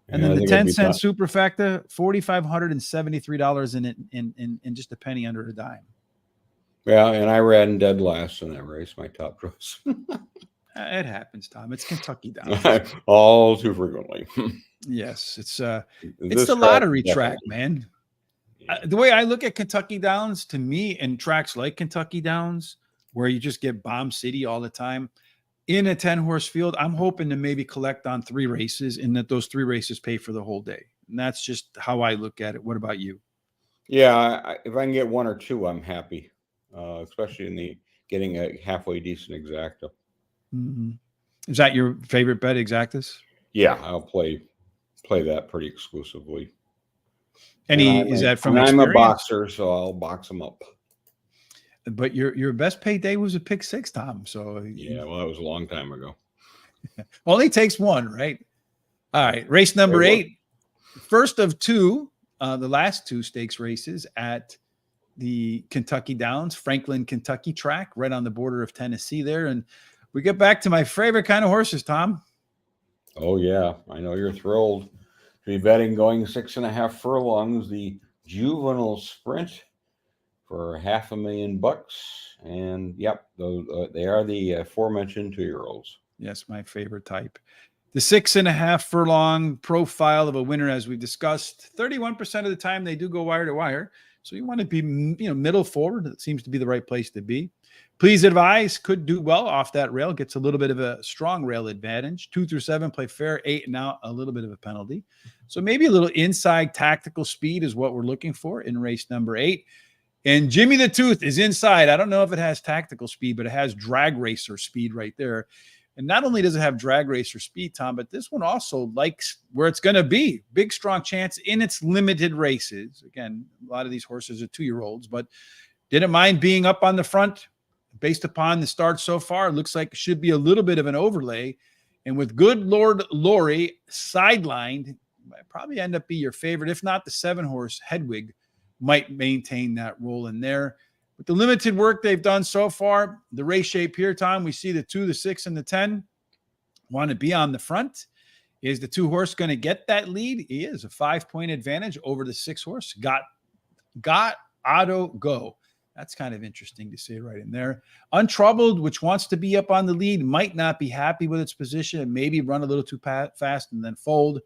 And then the 10-cent superfecta, $4,573 in just a penny under a dime. Yeah, and I ran dead last in that race, my top choice. It happens, Tom. It's Kentucky Downs. All too frequently. Yes, it's This the track lottery track, definitely. man. Yeah. The way I look at Kentucky Downs, to me, and tracks like Kentucky Downs, where you just get Bomb City all the time, in a 10-horse field, I'm hoping to maybe collect on 3 races and that those 3 races pay for the whole day. And that's just how I look at it. What about you? Yeah, if I can get 1 or 2, I'm happy. Especially in the getting a halfway decent exacta. Mhm. Is that your favorite bet, Exactus? Yeah, I'll play that pretty exclusively. Is that from I'm a experience? boxer, so I'll box them up. But your best paid day was a pick 6, Tom. So Yeah, well, that was a long time ago. only takes one, right? All right, race number It was. 8, first of 2, the last 2 stakes races at the Kentucky Downs, Franklin, Kentucky track, right on the border of Tennessee there. And we get back to my favorite kind of horses, Tom. Oh yeah, I know you're thrilled to be betting going 6.5 furlongs, the juvenile sprint for $500,000. And yep, they are the aforementioned 2-year-olds. Yes, my favorite type. The 6.5 furlong profile of a winner, as we've discussed, 31% of the time they do go wire to wire. So you want to be, middle forward. That seems to be the right place to be. Please advise could do well off that rail. Gets a little bit of a strong rail advantage. 2 through 7 play fair. 8 and out, a little bit of a penalty. So maybe a little inside tactical speed is what we're looking for in race number 8. And Jimmy the Tooth is inside. I don't know if it has tactical speed, but it has drag racer speed right there. And not only does it have drag racer speed, Tom, but this one also likes where it's going to be. Big, strong chance in its limited races. Again, a lot of these horses are 2-year-olds, but didn't mind being up on the front. Based upon the start so far, it looks like it should be a little bit of an overlay. And with Good Lord Laurie sidelined, might probably end up be your favorite. If not, the 7-horse Hedwig might maintain that role in there. With the limited work they've done so far, the race shape here, Tom, we see the 2, the 6, and the 10 want to be on the front. Is the 2-horse going to get that lead? He is a 5-point advantage over the 6-horse. Got Auto Go. That's kind of interesting to say right in there. Untroubled, which wants to be up on the lead, might not be happy with its position and maybe run a little too fast and then fold.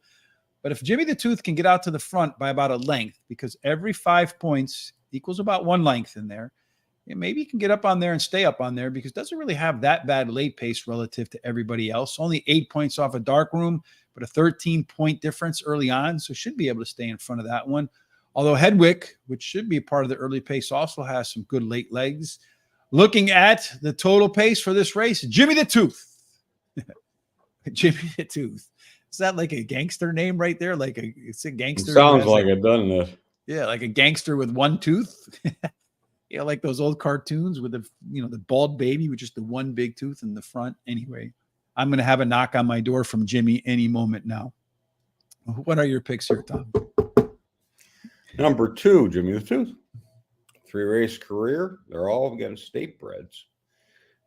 But if Jimmy the Tooth can get out to the front by about a length, because every 5 points equals about 1 length in there, maybe you can get up on there and stay up on there because it doesn't really have that bad late pace relative to everybody else. Only 8 points off a dark room, but a 13-point difference early on. So should be able to stay in front of that one. Although Hedwig, which should be a part of the early pace, also has some good late legs. Looking at the total pace for this race, Jimmy the Tooth. Jimmy the Tooth. Is that like a gangster name right there? It's a gangster. It sounds like it, doesn't it? Yeah, like a gangster with 1 tooth. Yeah, like those old cartoons with the bald baby with just the 1 big tooth in the front. Anyway, I'm going to have a knock on my door from Jimmy any moment now. What are your picks here, Tom? Number 2, Jimmy the Tooth. 3-race career. They're all against state breds,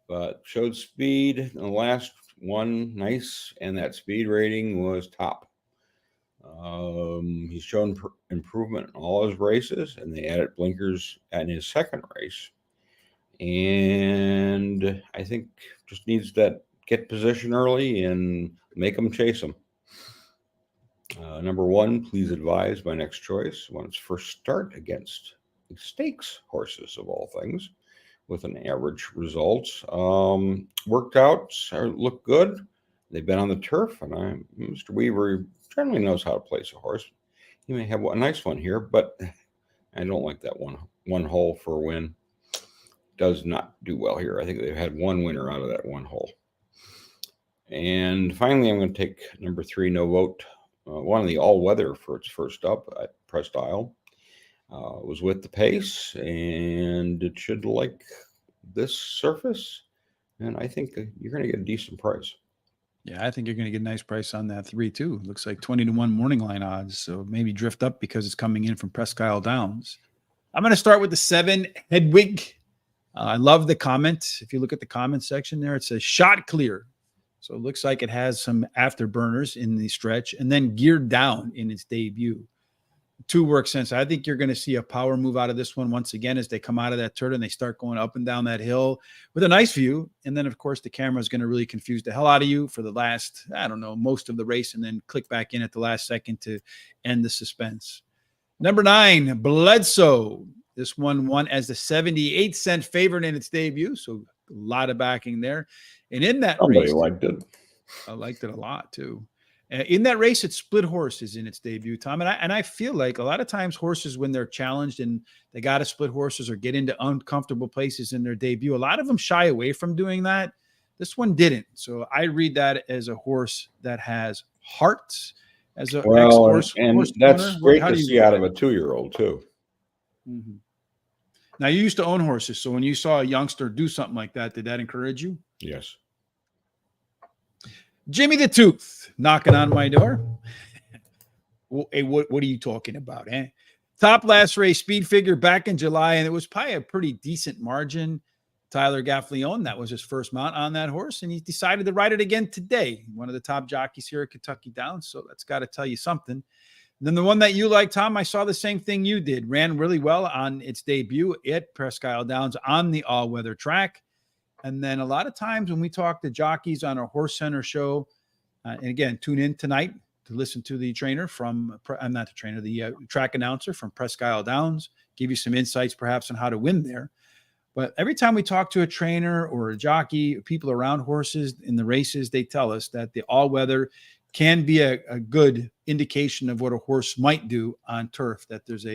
but showed speed in the last one, nice, and that speed rating was top. He's shown improvement in all his races, and they added blinkers in his 2nd race. And I think just needs that get position early and make them chase him. Number 1, please advise my next choice. Won its first start against stakes horses of all things, with an average result. Worked out, looked good. They've been on the turf, and Mr. Weaver generally knows how to place a horse. He may have a nice one here, but I don't like that one hole for a win. Does not do well here. I think they've had 1 winner out of that 1 hole. And finally, I'm going to take number 3, No Vote. One of the all-weather for its first up at Pressed Isle. Was with the pace, and it should like this surface. And I think you're going to get a decent price. Yeah, I think you're going to get a nice price on that 3 too. Looks like 20-1 morning line odds. So maybe drift up because it's coming in from Presque Isle Downs. I'm going to start with the 7 Hedwig. I love the comment. If you look at the comment section there, it says shot clear. So it looks like it has some afterburners in the stretch and then geared down in its debut. 2 works sense. I think you're going to see a power move out of this one once again as they come out of that turn and they start going up and down that hill with a nice view. And then, of course, the camera is going to really confuse the hell out of you for the last, I don't know, most of the race, and then click back in at the last second to end the suspense. Number 9, Bledsoe. This one won as the 78-cent favorite in its debut, so a lot of backing there. And in that race, liked it. I liked it a lot too. In that race, it split horses in its debut, Tom. And I feel like a lot of times horses, when they're challenged and they got to split horses or get into uncomfortable places in their debut, a lot of them shy away from doing that. This one didn't. So I read that as a horse that has heart, as a ex-horse. And horse that's owner. great How to do you see read out that? of a 2-year-old too. Mm-hmm. Now, you used to own horses. So when you saw a youngster do something like that, did that encourage you? Yes. Jimmy the Tooth knocking on my door. Hey, what are you talking about, eh? Top last race speed figure back in July, and it was probably a pretty decent margin. Tyler Gaffleone, that was his first mount on that horse, and he decided to ride it again today. One of the top jockeys here at Kentucky Downs, so that's got to tell you something. And then the one that you like, Tom, I saw the same thing you did. Ran really well on its debut at Presque Isle Downs on the all-weather track. And then a lot of times when we talk to jockeys on our Horse Center show, and again, tune in tonight to listen to the trainer from, I'm not the trainer, the track announcer from Presque Isle Downs, give you some insights perhaps on how to win there. But every time we talk to a trainer or a jockey, people around horses in the races, they tell us that the all-weather can be a good indication of what a horse might do on turf, that there's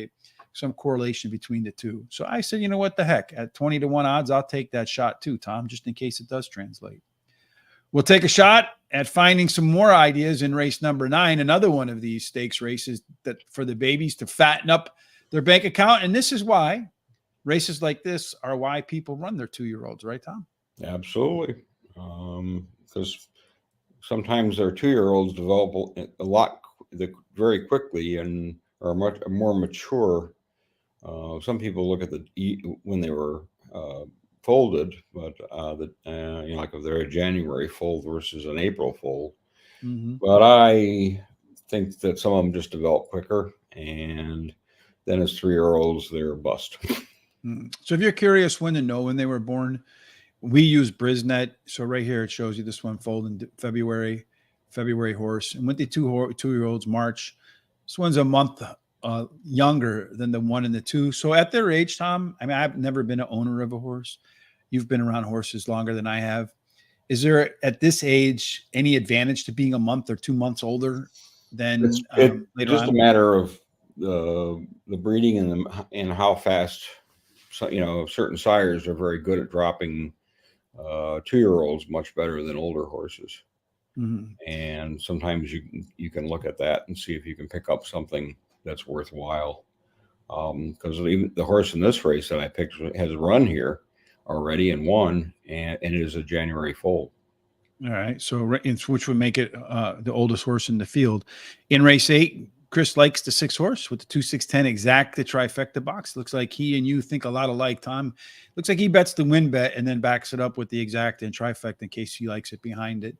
some correlation between the two. So I said, you know what the heck, at 20-1 odds, I'll take that shot too, Tom, just in case it does translate. We'll take a shot at finding some more ideas in race number 9, another one of these stakes races that for the babies to fatten up their bank account. And this is why races like this are why people run their 2-year-olds, right, Tom? Absolutely. Because sometimes their 2-year-olds develop a lot very quickly and are much more mature. Some people look at when they were folded, but like if they're a January fold versus an April fold. Mm-hmm. But I think that some of them just develop quicker, and then as 3-year-olds, they're a bust. So if you're curious when to know when they were born, we use Brisnet. So right here it shows you this one fold in February horse, and with the 2-year-olds March. This one's a month younger than the 1 and the 2. So at their age, Tom, I mean, I've never been an owner of a horse. You've been around horses longer than I have. Is there at this age any advantage to being a month or 2 months older than later just on? A matter of the breeding and how fast. So, certain sires are very good at dropping 2-year-olds much better than older horses. Mm-hmm. And sometimes you can look at that and see if you can pick up something that's worthwhile. Because even the horse in this race that I picked has run here already and won, and it is a January foal. All right. So which would make it the oldest horse in the field. In race 8, Chris likes the 6 horse with the 2-6-10 exact, the trifecta box. Looks like he and you think a lot alike, Tom. Looks like he bets the win bet and then backs it up with the exact and trifecta in case he likes it behind it.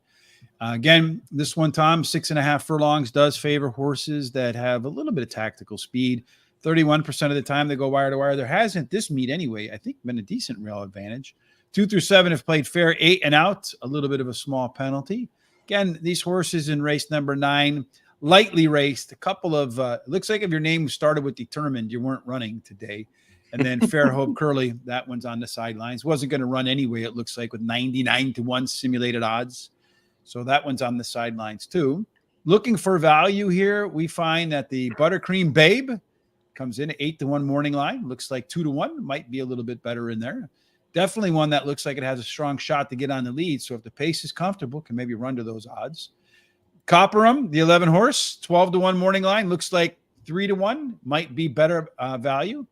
Again, this one, Tom, 6.5 furlongs does favor horses that have a little bit of tactical speed. 31% of the time they go wire to wire. There hasn't, this meet anyway, I think, been a decent rail advantage. 2 through 7 have played fair, 8 and out, a little bit of a small penalty. Again, these horses in race number 9, lightly raced. A couple of, looks like if your name started with determined, you weren't running today. And then Fair Hope Curly, that one's on the sidelines. Wasn't going to run anyway, it looks like, with 99-1 simulated odds. So that one's on the sidelines too. Looking for value here, we find that the Buttercream Babe comes in at 8-1 morning line. Looks like 2-1, might be a little bit better in there. Definitely one that looks like it has a strong shot to get on the lead. So if the pace is comfortable, can maybe run to those odds. Copperum, the 11 horse, 12-1 morning line. Looks like 3-1, might be better value.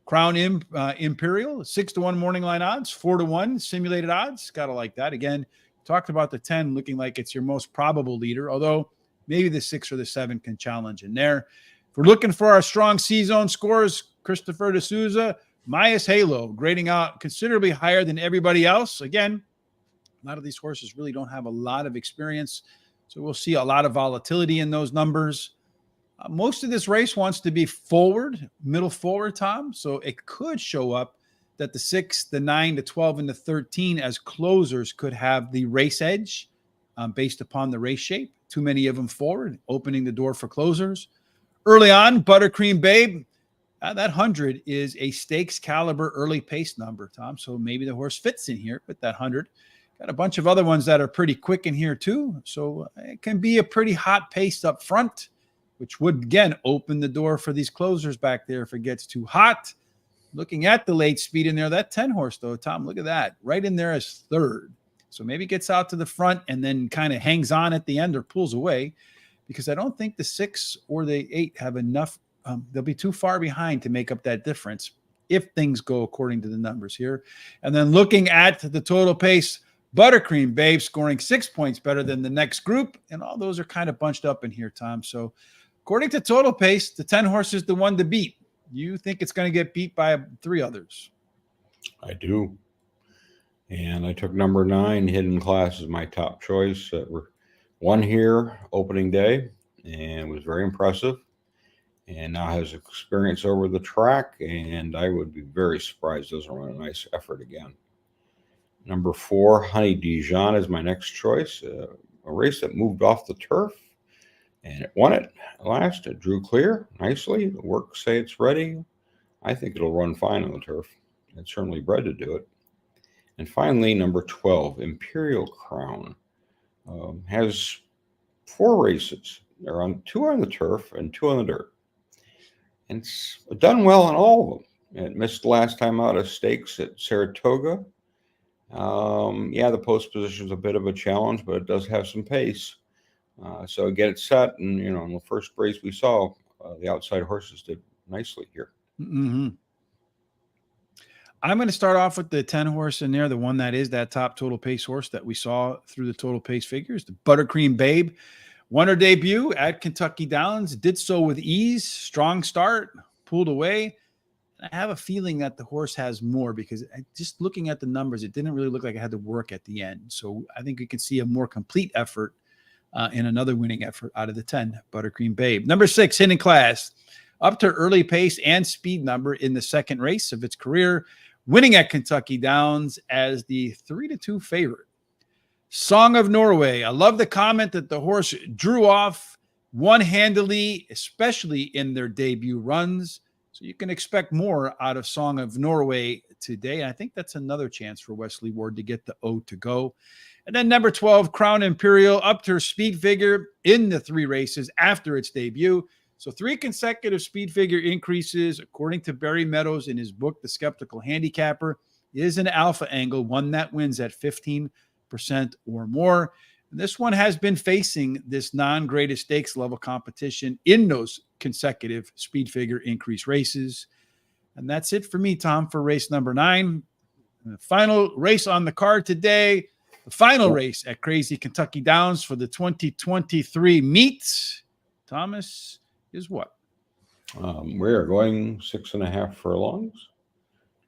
Crown Imperial, 6-1 morning line odds, 4-1 simulated odds. Gotta like that. Again, talked about the 10 looking like it's your most probable leader, although maybe the 6 or the 7 can challenge in there. If we're looking for our strong C-zone scores, Christopher D'Souza, Myas Halo, grading out considerably higher than everybody else. Again, a lot of these horses really don't have a lot of experience, so we'll see a lot of volatility in those numbers. Most of this race wants to be forward, middle forward, Tom. So it could show up that the 6, the 9, the 12, and the 13 as closers could have the race edge based upon the race shape. Too many of them forward, opening the door for closers. Early on, Buttercream Babe, that 100 is a stakes caliber early pace number, Tom. So maybe the horse fits in here with that 100. Got a bunch of other ones that are pretty quick in here too. So it can be a pretty hot pace up front, which would, again, open the door for these closers back there if it gets too hot. Looking at the late speed in there, that 10 horse, though, Tom, look at that. Right in there as third. So maybe gets out to the front and then kind of hangs on at the end or pulls away, because I don't think the 6 or the 8 have enough. They'll be too far behind to make up that difference if things go according to the numbers here. And then looking at the total pace, Buttercream Babe scoring 6 points better than the next group. And all those are kind of bunched up in here, Tom. So according to total pace, the 10 horse is the one to beat. You think it's going to get beat by 3 others? I do. And I took number 9, Hidden Class, as my top choice. Won here opening day and was very impressive. And now has experience over the track. And I would be very surprised it doesn't run a nice effort again. Number 4, Honey Dijon, is my next choice. A race that moved off the turf. And it won it last. It drew clear nicely. The work say it's ready. I think it'll run fine on the turf. It's certainly bred to do it. And finally, number 12, Imperial Crown, has 4 races. There are 2 on the turf and 2 on the dirt. And it's done well on all of them. It missed last time out of stakes at Saratoga. Yeah, the post position is a bit of a challenge, but it does have some pace. So get it set, and in the first race we saw, the outside horses did nicely here. Mm-hmm. I'm going to start off with the 10 horse in there, the one that is that top total pace horse that we saw through the total pace figures, the Buttercream Babe. Won her debut at Kentucky Downs, did so with ease, strong start, pulled away. I have a feeling that the horse has more, because just looking at the numbers, it didn't really look like it had to work at the end. So I think we can see a more complete effort in another winning effort out of the 10, Buttercream Babe. Number 6, Hidden Class, up to early pace and speed number in the second race of its career, winning at Kentucky Downs as the 3-2 favorite. Song of Norway. I love the comment that the horse drew off one-handedly, especially in their debut runs. So you can expect more out of Song of Norway today. And I think that's another chance for Wesley Ward to get the O to go. And then number 12, Crown Imperial, up to her speed figure in the 3 races after its debut. So 3 consecutive speed figure increases, according to Barry Meadows in his book, The Skeptical Handicapper, is an alpha angle, one that wins at 15% or more. And this one has been facing this non-greatest stakes level competition in those consecutive speed figure increase races. And that's it for me, Tom, for race number 9. And the final race on the card today, the final race at Crazy Kentucky Downs for the 2023 meet, Thomas, is what? We are going 6.5 furlongs.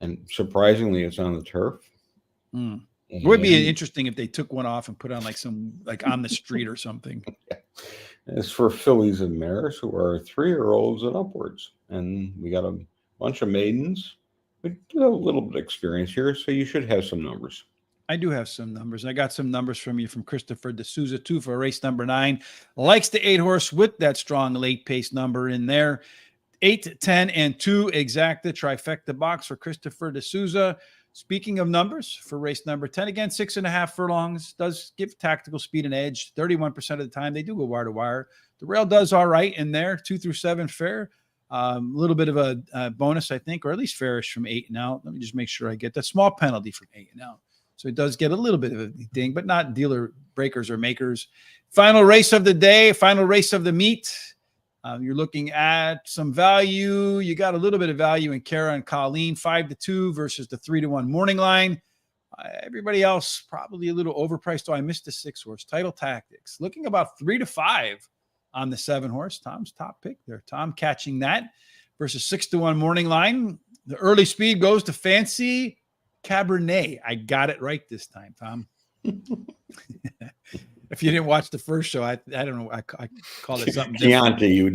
And surprisingly, it's on the turf. It would be interesting if they took one off and put on like on the street or something. It's for fillies and mares who are 3-year-olds and upwards. And we got a bunch of maidens. We do have a little bit of experience here, so you should have some numbers. I do have some numbers. I got some numbers from you from Christopher D'Souza, too, for race number 9. Likes the 8 horse with that strong late pace number in there. 8, 10, and 2 exacta trifecta box for Christopher D'Souza. Speaking of numbers, for race number 10, again, 6.5 furlongs, does give tactical speed an edge. 31% of the time, they do go wire to wire. The rail does all right in there, 2 through 7 fair. A little bit of a bonus, I think, or at least fairish from 8 and out. Let me just make sure I get that small penalty from 8 and out. So it does get a little bit of a ding, but not dealer breakers or makers. Final race of the day, final race of the meet. You're looking at some value. You got a little bit of value in Kara and Colleen, 5-2 versus the 3-1 morning line. Everybody else probably a little overpriced. Oh, I missed the 6 horse. Title Tactics looking about 3-5 on the 7 horse. Tom's top pick there. Tom catching that versus 6-1 morning line. The early speed goes to Fancy Cabernet. I got it right this time, Tom. If you didn't watch the first show, I don't know. I called it something different. Chianti, you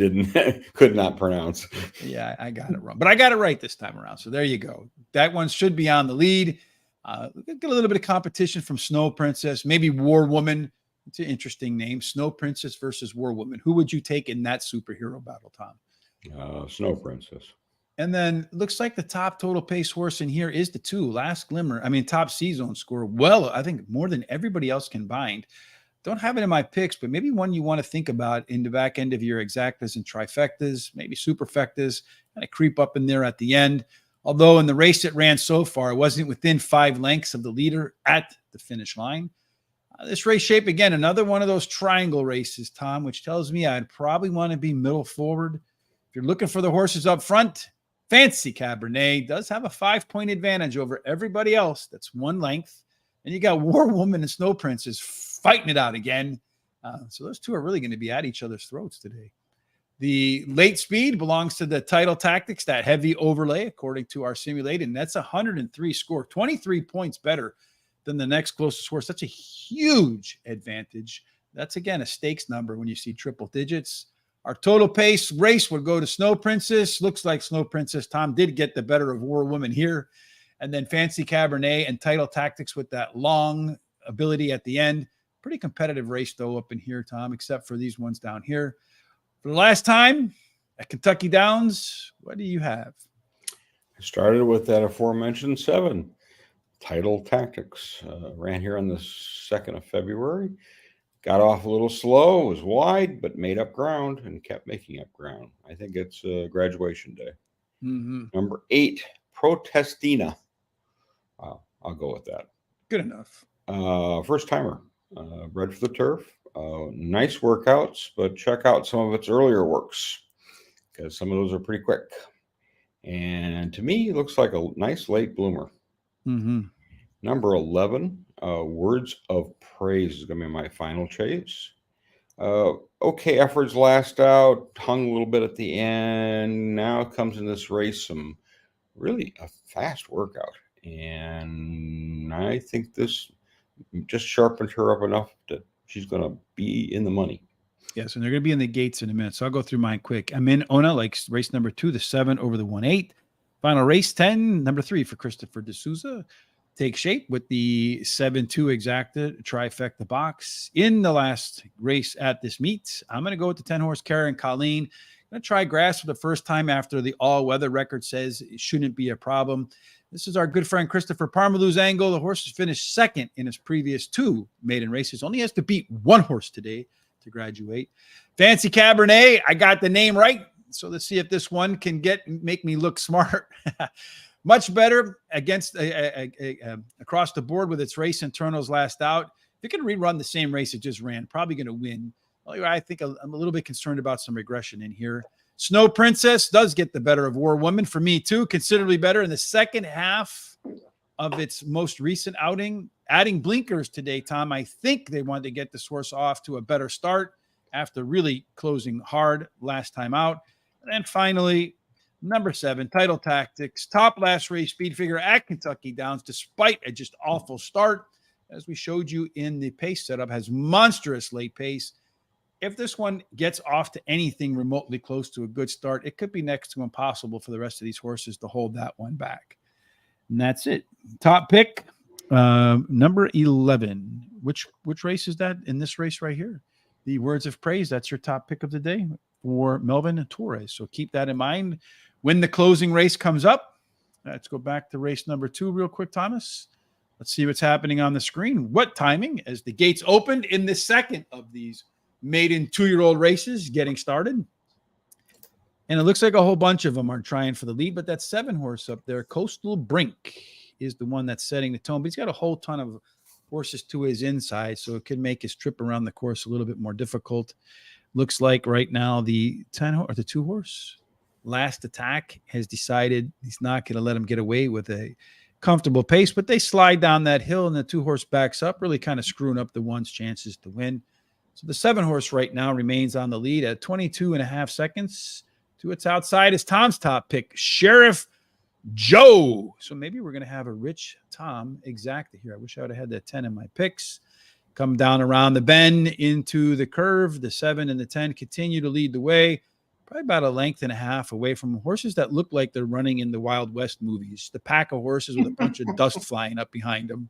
could not pronounce. Yeah, I got it wrong, but I got it right this time around. So there you go. That one should be on the lead. Get a little bit of competition from Snow Princess, maybe War Woman. It's an interesting name. Snow Princess versus War Woman. Who would you take in that superhero battle, Tom? Snow Princess. And then looks like the top total pace horse in here is the 2, Last Glimmer. I mean, top C-zone score. Well, I think more than everybody else combined. Don't have it in my picks, but maybe one you want to think about in the back end of your exactas and trifectas, maybe superfectas, kind of creep up in there at the end. Although in the race it ran so far, it wasn't within 5 lengths of the leader at the finish line. This race shape, again, another one of those triangle races, Tom, which tells me I'd probably want to be middle forward. If you're looking for the horses up front, Fancy Cabernet does have a 5-point advantage over everybody else. That's 1 length. And you got War Woman and Snow Princess fighting it out again. So those two are really going to be at each other's throats today. The late speed belongs to the Title Tactics, that heavy overlay, according to our simulate. And that's 103 score, 23 points better than the next closest horse. That's a huge advantage. That's, again, a stakes number when you see triple digits. Our total pace race would go to Snow Princess. Looks like Snow Princess, Tom, did get the better of War Woman here. And then Fancy Cabernet and Title Tactics with that long ability at the end. Pretty competitive race, though, up in here, Tom, except for these ones down here. For the last time at Kentucky Downs, what do you have? I started with that aforementioned 7, Title Tactics. Ran here on the 2nd of February. Got off a little slow, was wide, but made up ground and kept making up ground. I think it's graduation day. Mm-hmm. Number 8, Protestina. I'll go with that. Good enough. First timer, bred for the turf. Nice workouts, but check out some of its earlier works because some of those are pretty quick. And to me, it looks like a nice late bloomer. Mm-hmm. Number 11, Words of Praise is going to be my final chase. Okay efforts last out, hung a little bit at the end. Now comes in this race some really a fast workout. And I think this just sharpened her up enough that she's going to be in the money. Yes, and they're going to be in the gates in a minute. So I'll go through mine quick. I'm in Ona, like race number 2, the 7 over the 1-8. Final race 10, number 3 for Christopher D'Souza. Take shape with the 7-2 exacta trifecta box. In the last race at this meet, I'm going to go with the 10-horse Karen Colleen. I'm going to try grass for the first time after the all-weather record says it shouldn't be a problem. This is our good friend Christopher Parmalou's angle. The horse has finished 2nd in his previous 2 maiden races. Only has to beat 1 horse today to graduate. Fancy Cabernet, I got the name right. So let's see if this one can make me look smart. Much better against across the board with its race internals last out. If you can rerun the same race it just ran, probably going to win. I think I'm a little bit concerned about some regression in here. Snow Princess does get the better of War Woman for me too, considerably better in the second half of its most recent outing. Adding blinkers today, Tom, I think they wanted to get this horse off to a better start after really closing hard last time out. And then finally, number 7, Title Tactics, top last race speed figure at Kentucky Downs, despite a just awful start. As we showed you in the pace setup, has monstrous late pace. If this one gets off to anything remotely close to a good start, it could be next to impossible for the rest of these horses to hold that one back. And that's it. Top pick, number 11. Which race is that in this race right here? The Words of Praise. That's your top pick of the day for Melvin Torres. So keep that in mind when the closing race comes up. Let's go back to race number 2 real quick, Thomas. Let's see what's happening on the screen. What timing as the gates opened in the second of these maiden 2-year-old races getting started. And it looks like a whole bunch of them are trying for the lead, but that 7-horse up there, Coastal Brink, is the one that's setting the tone. But he's got a whole ton of horses to his inside, so it could make his trip around the course a little bit more difficult. Looks like right now the 2-horse Last Attack has decided he's not going to let him get away with a comfortable pace, but they slide down that hill and the 2-horse backs up, really kind of screwing up the 1's chances to win. So the 7-horse right now remains on the lead at 22.5 seconds. To its outside is Tom's top pick, Sheriff Joe. So maybe we're going to have a rich Tom exacta here. I wish I would have had that 10 in my picks. come down around the bend into the curve. The 7 and the 10 continue to lead the way, probably about a length and a half away from horses that look like they're running in the Wild West movies. The pack of horses with a bunch of dust flying up behind them.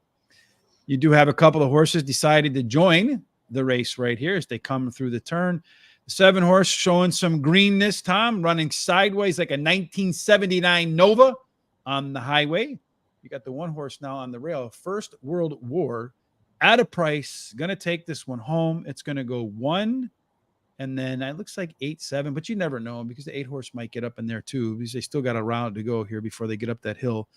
You do have a couple of horses decided to join the race right here as they come through the turn. The 7 horse showing some greenness, Tom, running sideways like a 1979 Nova on the highway. You got the 1 horse now on the rail. First World War at a price. Going to take this one home. It's going to go 1, and then it looks like 8, 7, but you never know because the 8 horse might get up in there too because they still got a round to go here before they get up that hill.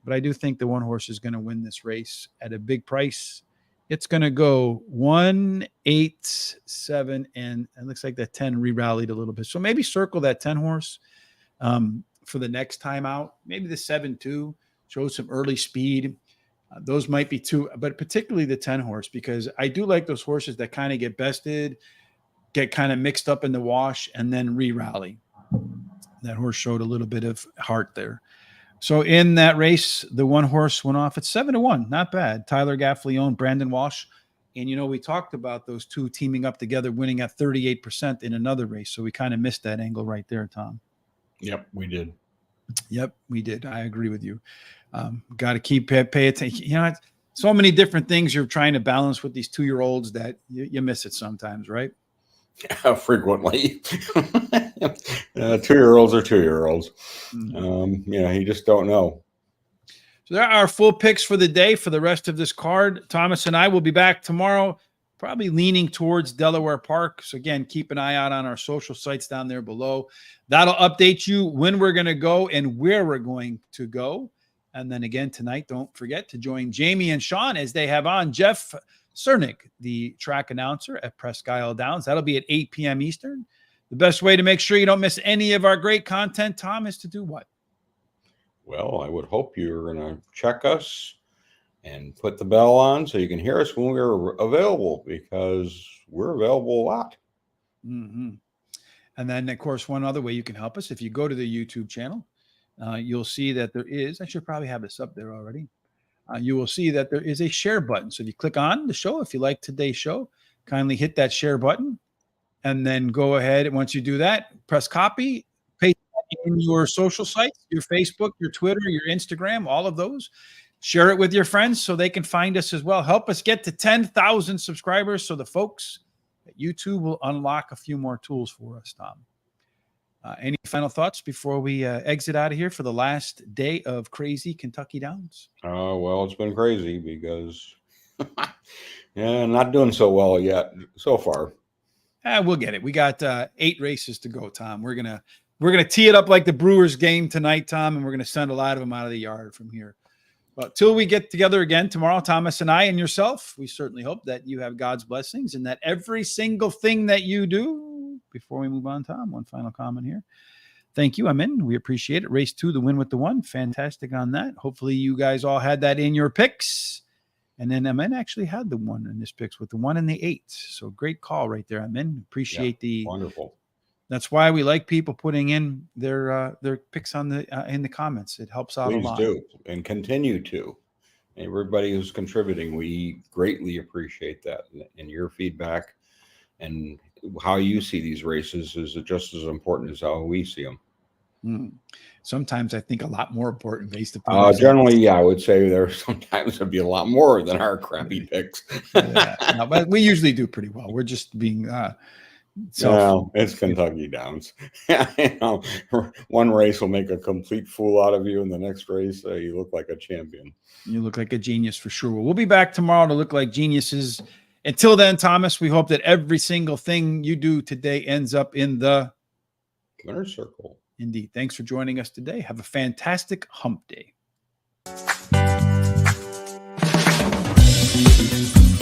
But I do think the 1 horse is going to win this race at a big price. It's going to go 1, 8, 7, and it looks like that 10 re-rallied a little bit. So maybe circle that 10 horse for the next time out. Maybe the 7 too, shows some early speed. Those might be 2, but particularly the 10 horse, because I do like those horses that kind of get bested, get kind of mixed up in the wash, and then re-rally. That horse showed a little bit of heart there. So in that race, the 1 horse went off at 7-1. Not bad. Tyler Gaffleone, Brandon Walsh. And, we talked about those 2 teaming up together, winning at 38% in another race. So we kind of missed that angle right there, Tom. Yep, we did. Yep, we did. I agree with you. Got to keep pay attention. So many different things you're trying to balance with these 2-year-olds that you miss it sometimes, right? Frequently. 2-year-olds are 2-year-olds. You just don't know. So there are our full picks for the day for the rest of this card. Thomas and I will be back tomorrow, probably leaning towards Delaware Park. So again, keep an eye out on our social sites down there below. That'll update you when we're going to go and where we're going to go. And then again, tonight, don't forget to join Jamie and Sean as they have on Jeff Cernick, the track announcer at Presque Isle Downs. That'll be at 8 p.m. Eastern. The best way to make sure you don't miss any of our great content, Tom, is to do what? Well, I would hope you're going to check us and put the bell on so you can hear us when we're available, because we're available a lot. Mm-hmm. And then, of course, one other way you can help us, if you go to the YouTube channel, you'll see that there is, I should probably have this up there already. You will see that there is a share button. So if you click on the show, if you like today's show, kindly hit that share button and then go ahead. And once you do that, press copy, paste it in your social sites, your Facebook, your Twitter, your Instagram, all of those. Share it with your friends so they can find us as well. Help us get to 10,000 subscribers so the folks at YouTube will unlock a few more tools for us, Tom. Any final thoughts before we exit out of here for the last day of crazy Kentucky Downs? Well, it's been crazy because not doing so well yet so far. We'll get it. We got 8 races to go, Tom. We're gonna tee it up like the Brewers game tonight, Tom, and we're gonna send a lot of them out of the yard from here. But till we get together again tomorrow, Thomas and I and yourself, we certainly hope that you have God's blessings and that every single thing that you do. Before we move on, Tom, one final comment here. Thank you. I'm in. We appreciate it. Race 2, the win with the 1. Fantastic on that. Hopefully you guys all had that in your picks. And then Amen actually had the 1 in his picks with the 1 and the 8. So great call right there, Amen. Appreciate wonderful. That's why we like people putting in their picks on in the comments. It helps out a lot. Please do, and continue to. Everybody who's contributing, we greatly appreciate that. And your feedback and how you see these races is just as important as how we see them. Sometimes I think a lot more important based upon generally, I would say there sometimes would be a lot more than our crappy picks. But we usually do pretty well. We're just being no, it's Kentucky Downs. One race will make a complete fool out of you, and the next race you look like a champion. You look like a genius for sure. We'll be back tomorrow to look like geniuses. Until then, Thomas, we hope that every single thing you do today ends up in the winner's circle. Indeed. Thanks for joining us today. Have a fantastic hump day.